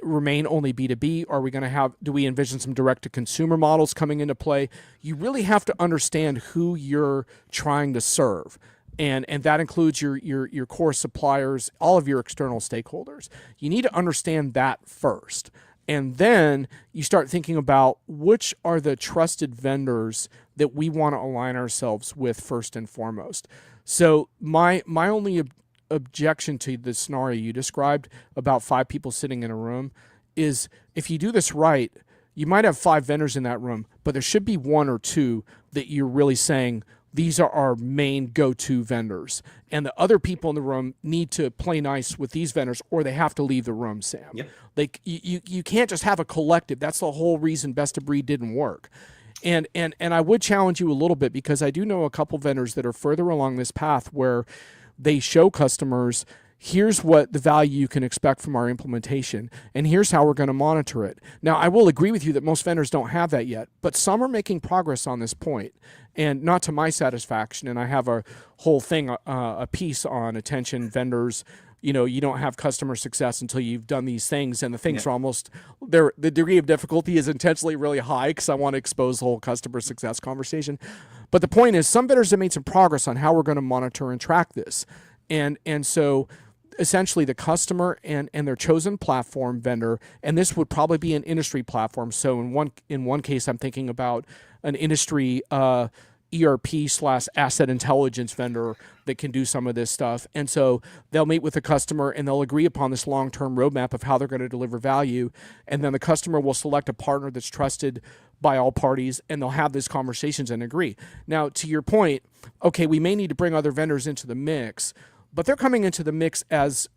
remain only B2B? Are we going to do we envision some direct to consumer models coming into play? You really have to understand who you're trying to serve. And that includes your core suppliers, all of your external stakeholders. You need to understand that first. And then you start thinking about which are the trusted vendors that we want to align ourselves with first and foremost. So my only objection to the scenario you described about 5 people sitting in a room is, if you do this right, you might have 5 vendors in that room, but there should be 1 or 2 that you're really saying, these are our main go-to vendors. And the other people in the room need to play nice with these vendors, or they have to leave the room, Sam. Yep. Like, you can't just have a collective. That's the whole reason best of breed didn't work. And I would challenge you a little bit, because I do know a couple vendors that are further along this path where they show customers, here's what the value you can expect from our implementation, and here's how we're going to monitor it. Now, I will agree with you that most vendors don't have that yet, but some are making progress on this point, and not to my satisfaction. And I have a whole thing, a piece on attention vendors. You don't have customer success until you've done these things, and the things are almost there. The degree of difficulty is intentionally really high, because I want to expose the whole customer success conversation. But the point is, some vendors have made some progress on how we're going to monitor and track this, and so essentially the customer and their chosen platform vendor, and this would probably be an industry platform. So in one case, I'm thinking about an industry ERP slash asset intelligence vendor that can do some of this stuff. And so they'll meet with the customer and they'll agree upon this long-term roadmap of how they're going to deliver value. And then the customer will select a partner that's trusted by all parties, and they'll have these conversations and agree. Now, to your point, okay, we may need to bring other vendors into the mix, but they're coming into the mix as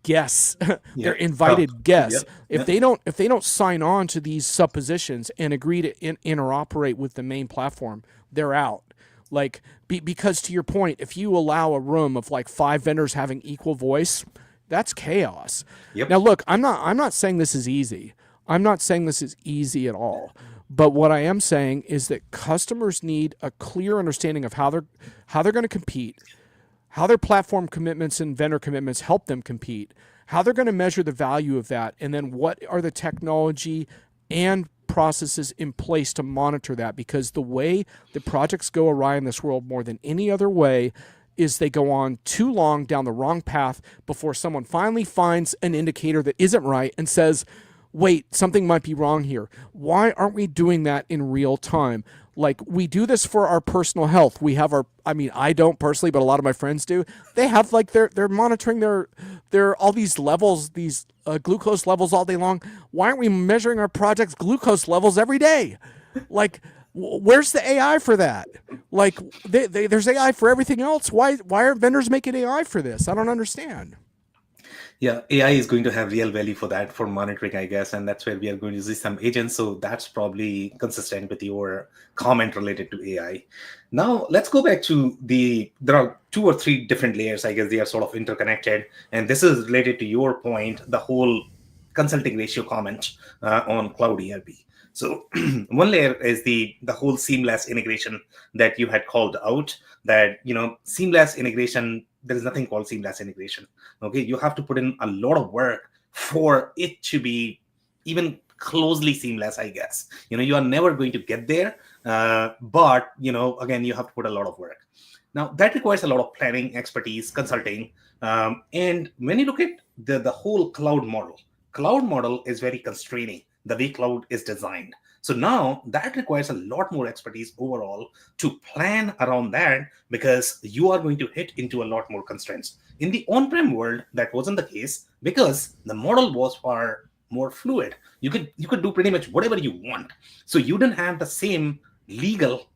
guests. They're Yeah. invited guests. Yep. If Yeah. they don't sign on to these suppositions and agree to interoperate with the main platform, they're out. Like because to your point, if you allow a room of like 5 vendors having equal voice, that's chaos. Now Yep. look, I'm not saying this is easy. I'm not saying this is easy at all. But what I am saying is that customers need a clear understanding of how they're going to compete, how their platform commitments and vendor commitments help them compete, how they're going to measure the value of that, and then what are the technology and processes in place to monitor that. Because the way the projects go awry in this world more than any other way is they go on too long down the wrong path before someone finally finds an indicator that isn't right and says, wait, something might be wrong here. Why aren't we doing that in real time? Like, we do this for our personal health. We have I don't personally, but a lot of my friends do. They have like they're monitoring their all these levels, these glucose levels all day long. Why aren't we measuring our project's glucose levels every day? Like, where's the AI for that? Like, there's AI for everything else. Why aren't vendors making AI for this? I don't understand. Yeah, AI is going to have real value for that, for monitoring, I guess, and that's where we are going to see some agents. So that's probably consistent with your comment related to AI. Now, let's go back to there are 2 or 3 different layers, I guess they are sort of interconnected. And this is related to your point, the whole consulting ratio comment on cloud ERP. So one layer is the whole seamless integration that you had called out, that, seamless integration, there is nothing called seamless integration. Okay, you have to put in a lot of work for it to be even closely seamless, I guess. You are never going to get there, but again, you have to put a lot of work. Now that requires a lot of planning, expertise, consulting, and when you look at the whole cloud model is very constraining, the way cloud is designed. So now that requires a lot more expertise overall to plan around that, because you are going to hit into a lot more constraints. In the on-prem world, that wasn't the case because the model was far more fluid. You could do pretty much whatever you want. So you didn't have the same legal,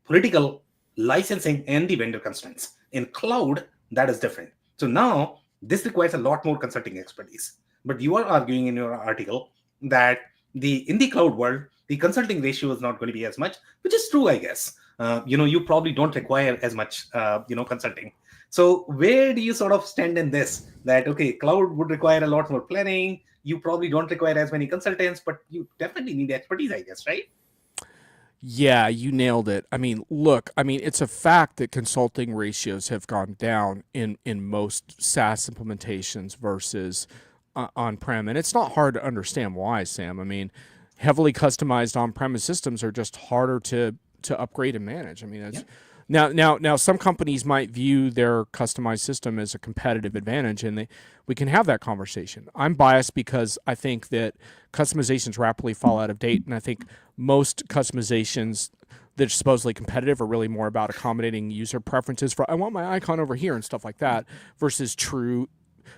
political, licensing, and the vendor constraints. In cloud, that is different. So now this requires a lot more consulting expertise. But you are arguing in your article that in the cloud world, the consulting ratio is not going to be as much, which is true, I guess. You probably don't require as much, consulting. So where do you sort of stand in this? That okay, cloud would require a lot more planning. You probably don't require as many consultants, but you definitely need expertise, I guess, right? Yeah, you nailed it. I mean, look, it's a fact that consulting ratios have gone down in most SaaS implementations versus on-prem, and it's not hard to understand why, Sam. I mean, heavily customized on-premise systems are just harder to upgrade and manage. I mean, Yeah. that's now some companies might view their customized system as a competitive advantage, and we can have that conversation. I'm biased because I think that customizations rapidly fall out of date, and I think most customizations that are supposedly competitive are really more about accommodating user preferences for I want my icon over here and stuff like that versus true.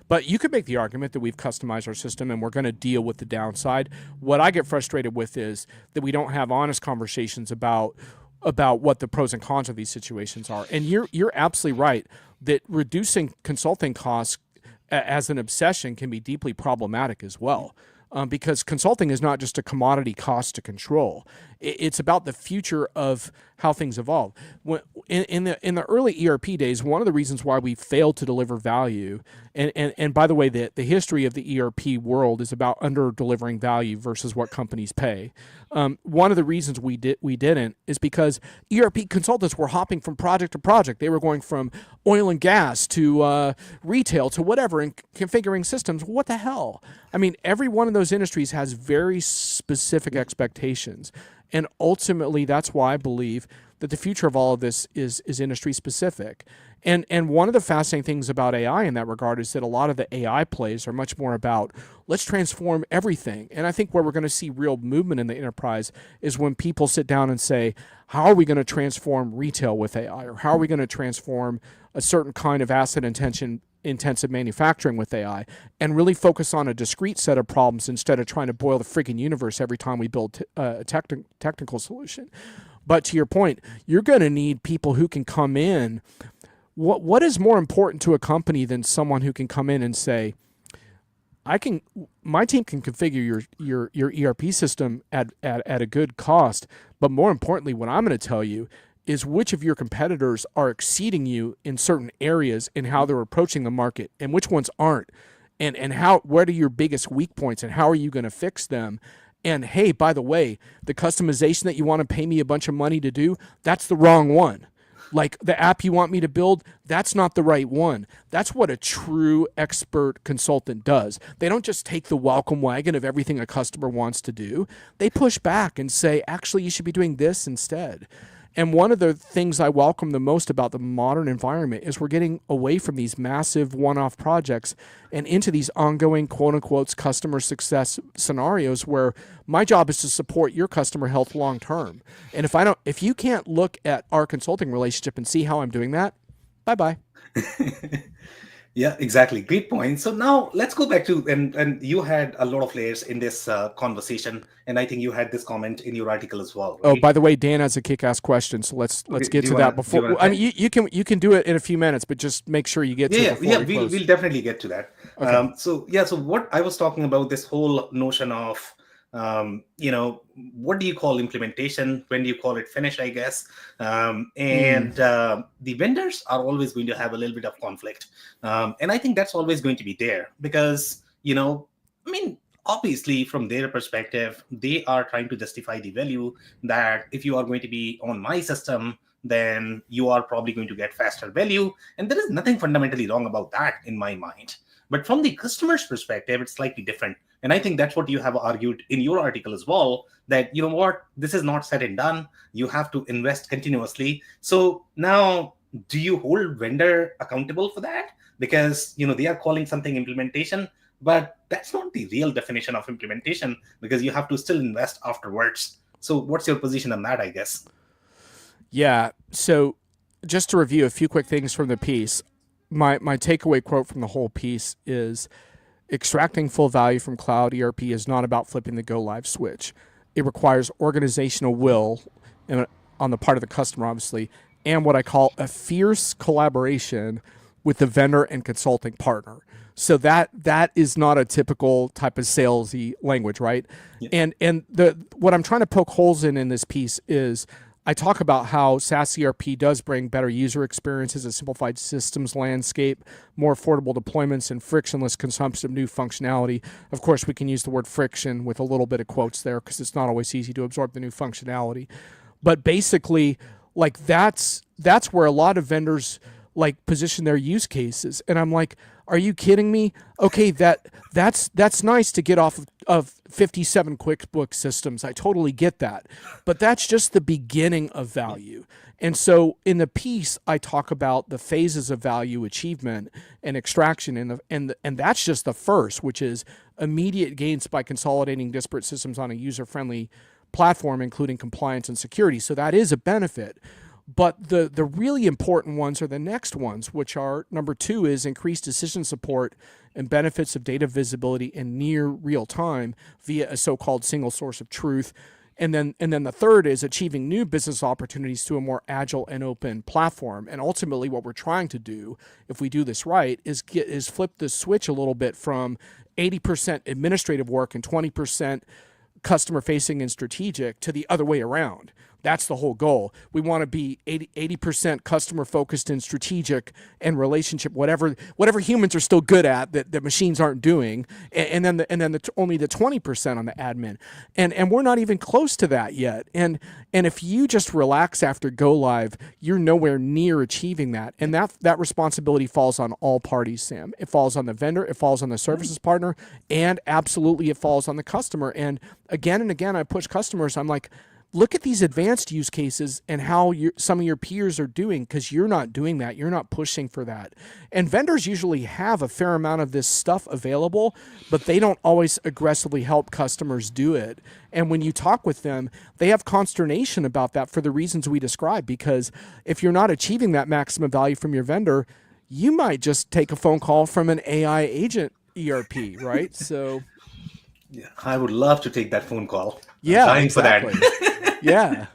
But you could make the argument that we've customized our system and we're going to deal with the downside. What I get frustrated with is that we don't have honest conversations about what the pros and cons of these situations are. And you're absolutely right that reducing consulting costs as an obsession can be deeply problematic as well. Because consulting is not just a commodity cost to control; it's about the future of how things evolve. In the early ERP days, one of the reasons why we failed to deliver value, and by the way, the history of the ERP world is about under delivering value versus what companies pay. One of the reasons we didn't is because ERP consultants were hopping from project to project. They were going from oil and gas to retail to whatever and configuring systems. What the hell? I mean, every one of those industries has very specific expectations. And ultimately, that's why I believe that the future of all of this is industry specific. And one of the fascinating things about AI in that regard is that a lot of the AI plays are much more about let's transform everything. And I think where we're going to see real movement in the enterprise is when people sit down and say, how are we going to transform retail with AI, or how are we going to transform a certain kind of asset intensive manufacturing with AI, and really focus on a discrete set of problems instead of trying to boil the friggin' universe every time we build a technical solution. But to your point, you're going to need people who can come in. What is more important to a company than someone who can come in and say, my team can configure your ERP system at a good cost, but more importantly, what I'm going to tell you is which of your competitors are exceeding you in certain areas in how they're approaching the market, and which ones aren't, and what are your biggest weak points, and how are you going to fix them. And hey, by the way, the customization that you want to pay me a bunch of money to do, that's the wrong one. Like the app you want me to build, that's not the right one. That's what a true expert consultant does. They don't just take the welcome wagon of everything a customer wants to do. They push back and say, actually, you should be doing this instead. And one of the things I welcome the most about the modern environment is we're getting away from these massive one-off projects and into these ongoing quote-unquote customer success scenarios where my job is to support your customer health long-term. And if you can't look at our consulting relationship and see how I'm doing that, bye-bye. Yeah, exactly. Great point. So now let's go back to, and you had a lot of layers in this conversation, and I think you had this comment in your article as well, Oh, right? by the way, Dan has a kick-ass question, so let's Okay, get to that before. I mean, you can do it in a few minutes, but just make sure you get to it Yeah, before yeah, we close. we'll definitely get to that. Okay. So what I was talking about, this whole notion of, what do you call implementation? When do you call it finish? I guess, and the vendors are always going to have a little bit of conflict, and I think that's always going to be there because I mean, obviously from their perspective, they are trying to justify the value that if you are going to be on my system, then you are probably going to get faster value. And there is nothing fundamentally wrong about that in my mind. But from the customer's perspective, it's slightly different. And I think that's what you have argued in your article as well, that, this is not said and done. You have to invest continuously. So now, do you hold vendor accountable for that? Because, they are calling something implementation, but that's not the real definition of implementation because you have to still invest afterwards. So what's your position on that, I guess? Yeah. So just to review a few quick things from the piece, my takeaway quote from the whole piece is extracting full value from cloud ERP is not about flipping the go live switch. It requires organizational will on the part of the customer, obviously, and what I call a fierce collaboration with the vendor and consulting partner. So that is not a typical type of salesy language, right? Yeah. And what I'm trying to poke holes in this piece is I talk about how SaaS ERP does bring better user experiences, a simplified systems landscape, more affordable deployments, and frictionless consumption of new functionality. Of course, we can use the word friction with a little bit of quotes there because it's not always easy to absorb the new functionality. But basically, like that's where a lot of vendors like position their use cases, and I'm like, are you kidding me? Okay, that's nice to get off of 57 QuickBooks systems. I totally get that, but that's just the beginning of value. And so in the piece, I talk about the phases of value achievement and extraction, and that's just the first, which is immediate gains by consolidating disparate systems on a user-friendly platform, including compliance and security. So that is a benefit. But the really important ones are the next ones, which are number 2 is increased decision support and benefits of data visibility in near real time via a so-called single source of truth. And then the third is achieving new business opportunities through a more agile and open platform. And ultimately what we're trying to do, if we do this right, is flip the switch a little bit from 80% administrative work and 20% customer facing and strategic to the other way around. That's the whole goal. We want to be 80% customer focused and strategic and relationship, whatever humans are still good at that machines aren't doing, and then only the 20% on the admin, and we're not even close to that yet. And if you just relax after go live, you're nowhere near achieving that. And that responsibility falls on all parties, Sam. It falls on the vendor, it falls on the services partner, and absolutely it falls on the customer. And again, I push customers. I'm like, look at these advanced use cases and how some of your peers are doing, because you're not doing that. You're not pushing for that. And vendors usually have a fair amount of this stuff available, but they don't always aggressively help customers do it. And when you talk with them, they have consternation about that for the reasons we described, because if you're not achieving that maximum value from your vendor, you might just take a phone call from an AI agent ERP, right? So, Yeah, I would love to take that phone call. I'm yeah, dying for that. exactly. Yeah.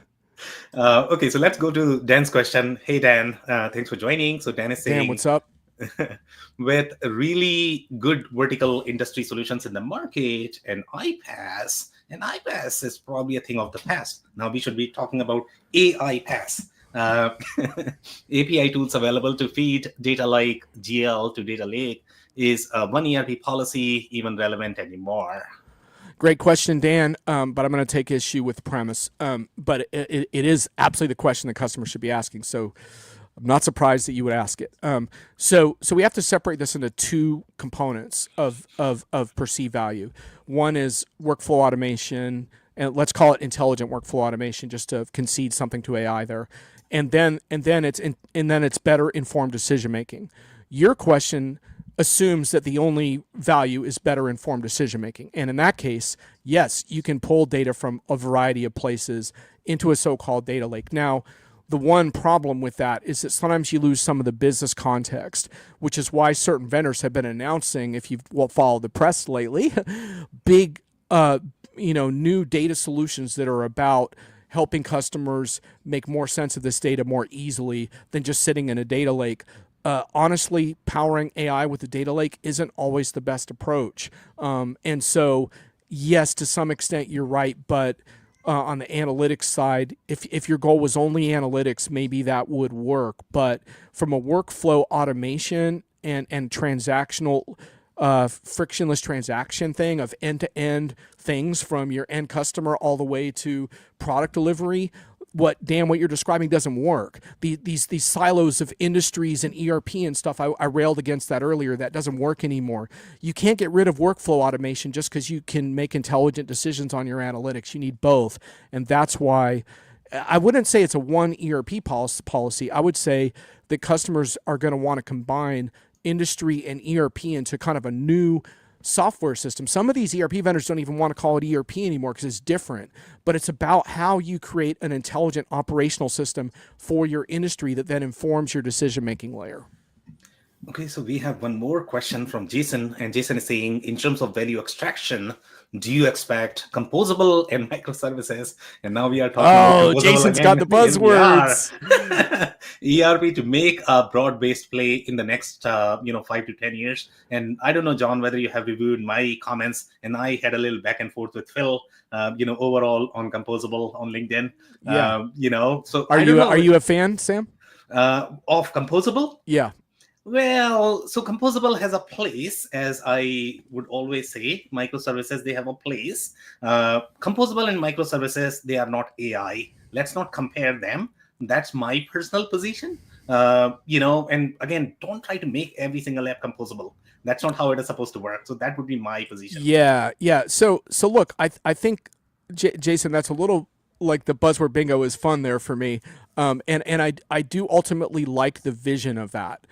Okay, so let's go to Dan's question. Hey, Dan, thanks for joining. So Dan is Dan, saying, what's up? with really good vertical industry solutions in the market and iPaaS is probably a thing of the past. Now we should be talking about AI PaaS. API tools available to feed data like GL to data lake. Is one ERP policy even relevant anymore? Great question, Dan. But I'm going to take issue with the premise. But it is absolutely the question the customer should be asking. So I'm not surprised that you would ask it. So we have to separate this into two components of perceived value. One is workflow automation, and let's call it intelligent workflow automation, just to concede something to AI there. And then it's better informed decision making. Your question assumes that the only value is better informed decision making. And in that case, yes, you can pull data from a variety of places into a so-called data lake. Now, the one problem with that is that sometimes you lose some of the business context, which is why certain vendors have been announcing, if you've followed the press lately, big, new data solutions that are about helping customers make more sense of this data more easily than just sitting in a data lake. Honestly, powering AI with the data lake isn't always the best approach. And so, yes, to some extent, you're right. But on the analytics side, if your goal was only analytics, maybe that would work. But from a workflow automation and transactional, frictionless transaction thing of end to end things from your end customer all the way to product delivery, what you're describing doesn't work. These silos of industries and ERP and stuff, I railed against that earlier. That doesn't work anymore. You can't get rid of workflow automation just because you can make intelligent decisions on your analytics. You need both, and that's why I wouldn't say it's a one ERP policy. I would say that customers are going to want to combine industry and ERP into kind of a new software system. Some of these ERP vendors don't even want to call it ERP anymore because it's different, but it's about how you create an intelligent operational system for your industry that then informs your decision-making layer. Okay, so we have one more question from Jason, and Jason is saying, in terms of value extraction, do you expect composable and microservices? And now we are talking about Oh, composable Jason's got again. the Here we are. buzzwords. ERP to make a broad-based play in the next, 5 to 10 years. And I don't know, John, whether you have reviewed my comments, and I had a little back and forth with Phil, overall on composable on LinkedIn. Yeah. So Are I don't you know a fan, Sam? of composable. Yeah. Well, so composable has a place, as I would always say. Microservices, they have a place. Composable and microservices, they are not AI. Let's not compare them. That's my personal position. And again, don't try to make every single app composable. That's not how it is supposed to work. So that would be my position. Yeah. Yeah. So look, I think Jason, that's a little like the buzzword bingo is fun there for me. And I do ultimately like the vision of that.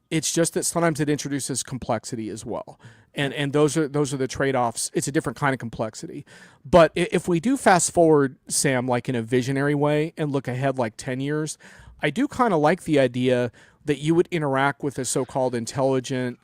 It's just that sometimes it introduces complexity as well. And those are the trade-offs. It's a different kind of complexity. But if we do fast forward, Sam, like in a visionary way and look ahead like 10 years, I do kind of like the idea that you would interact with a so-called intelligent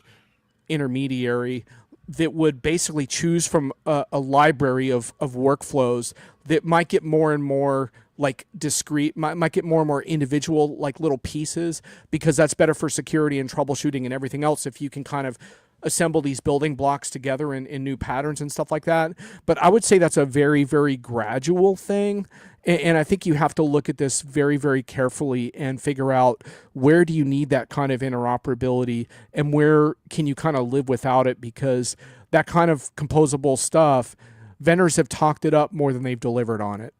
intermediary that would basically choose from a library of workflows that might get more and more like discrete, might get more and more individual, like little pieces, because that's better for security and troubleshooting and everything else if you can kind of assemble these building blocks together in new patterns and stuff like that. But I would say that's a very, very gradual thing. And I think you have to look at this very, very carefully and figure out where do you need that kind of interoperability and where can you kind of live without it, because that kind of composable stuff, vendors have talked it up more than they've delivered on it.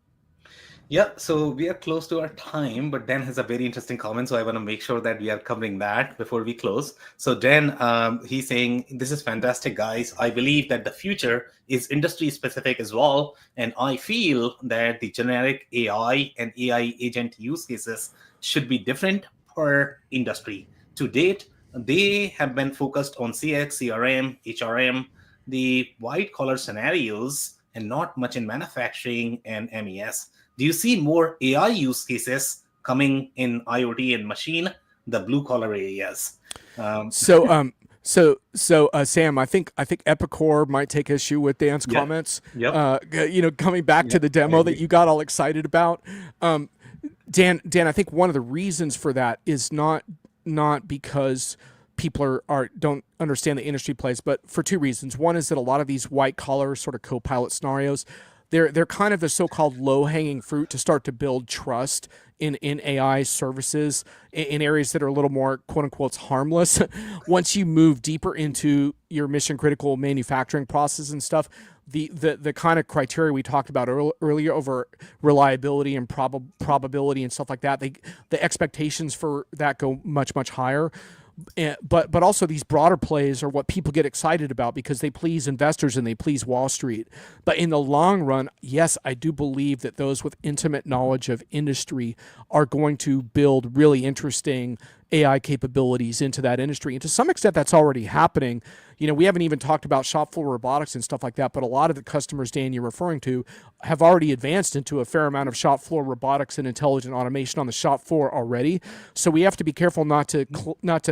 Yeah, so we are close to our time, but Dan has a very interesting comment. So I want to make sure that we are covering that before we close. So Dan, he's saying, "This is fantastic, guys. I believe that the future is industry specific as well. And I feel that the generic AI and AI agent use cases should be different per industry. To date, they have been focused on CX, CRM, HRM, the white collar scenarios, and not much in manufacturing and MES. Do you see more AI use cases coming in IoT and machine, the blue collar areas?" Um, So, Sam, I think Epicor might take issue with Dan's yeah, comments. yep, Coming back to yep, the I demo that agree. you got all excited about. Um, Dan, I think one of the reasons for that is not because people are don't understand the industry plays, but for two reasons. One is that a lot of these white collar sort of co-pilot scenarios, they're kind of the so-called low-hanging fruit to start to build trust in AI services in areas that are a little more quote unquote harmless. Once you move deeper into your mission critical manufacturing process and stuff, the kind of criteria we talked about earlier over reliability and probability and stuff like that, the expectations for that go much higher. But also these broader plays are what people get excited about because they please investors and they please Wall Street. But in the long run, yes, I do believe that those with intimate knowledge of industry are going to build really interesting AI capabilities into that industry. And to some extent, that's already happening. We haven't even talked about shop floor robotics and stuff like that, but a lot of the customers, Dan, you're referring to, have already advanced into a fair amount of shop floor robotics and intelligent automation on the shop floor already. So we have to be careful not to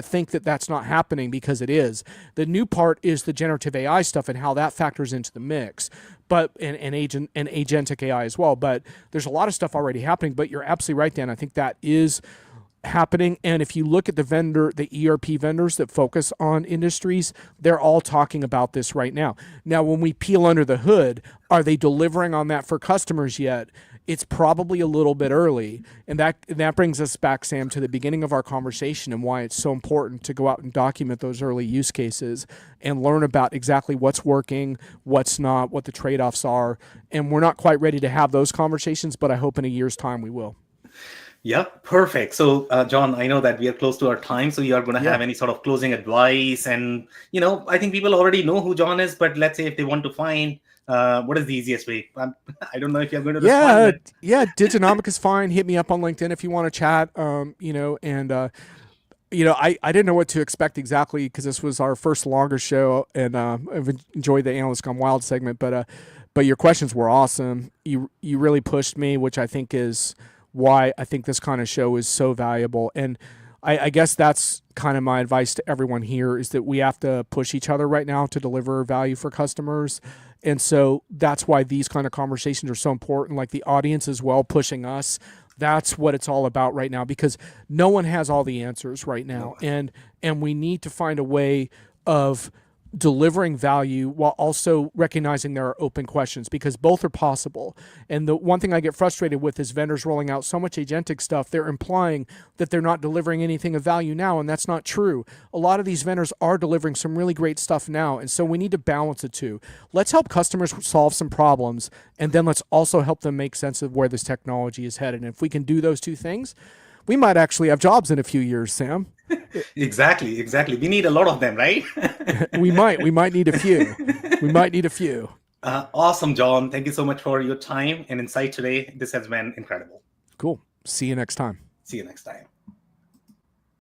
think that that's not happening because it is. The new part is the generative AI stuff and how that factors into the mix, but and agent and agentic AI as well. But there's a lot of stuff already happening. But you're absolutely right, Dan. I think that is happening. And if you look at the ERP vendors that focus on industries, they're all talking about this right now. Now, when we peel under the hood, are they delivering on that for customers yet? It's probably a little bit early. And that brings us back, Sam, to the beginning of our conversation and why it's so important to go out and document those early use cases and learn about exactly what's working, what's not, what the trade-offs are. And we're not quite ready to have those conversations, but I hope in a year's time we will. Yeah, perfect. So, John, I know that we are close to our time. So, you are going to Yeah. have any sort of closing advice? And, I think people already know who John is, but let's say if they want to find, what is the easiest way? I don't know if you're going to respond, Yeah, but yeah. Diginomica is fine. Hit me up on LinkedIn if you want to chat. I didn't know what to expect exactly because this was our first longer show, and I've enjoyed the Analyst Gone Wild segment. But your questions were awesome. You really pushed me, which I think is why I think this kind of show is so valuable. And I guess that's kind of my advice to everyone here is that we have to push each other right now to deliver value for customers. And so that's why these kind of conversations are so important, like the audience as well, pushing us. That's what it's all about right now because no one has all the answers right no now. one. And we need to find a way of delivering value while also recognizing there are open questions because both are possible. And the one thing I get frustrated with is vendors rolling out so much agentic stuff, they're implying that they're not delivering anything of value now, and that's not true. A lot of these vendors are delivering some really great stuff now, and so we need to balance the two. Let's help customers solve some problems, and then let's also help them make sense of where this technology is headed. And if we can do those two things, we might actually have jobs in a few years, Sam. Exactly, exactly. We need a lot of them, right? We might need a few. We might need a few. Awesome, John. Thank you so much for your time and insight today. This has been incredible. Cool. See you next time. See you next time.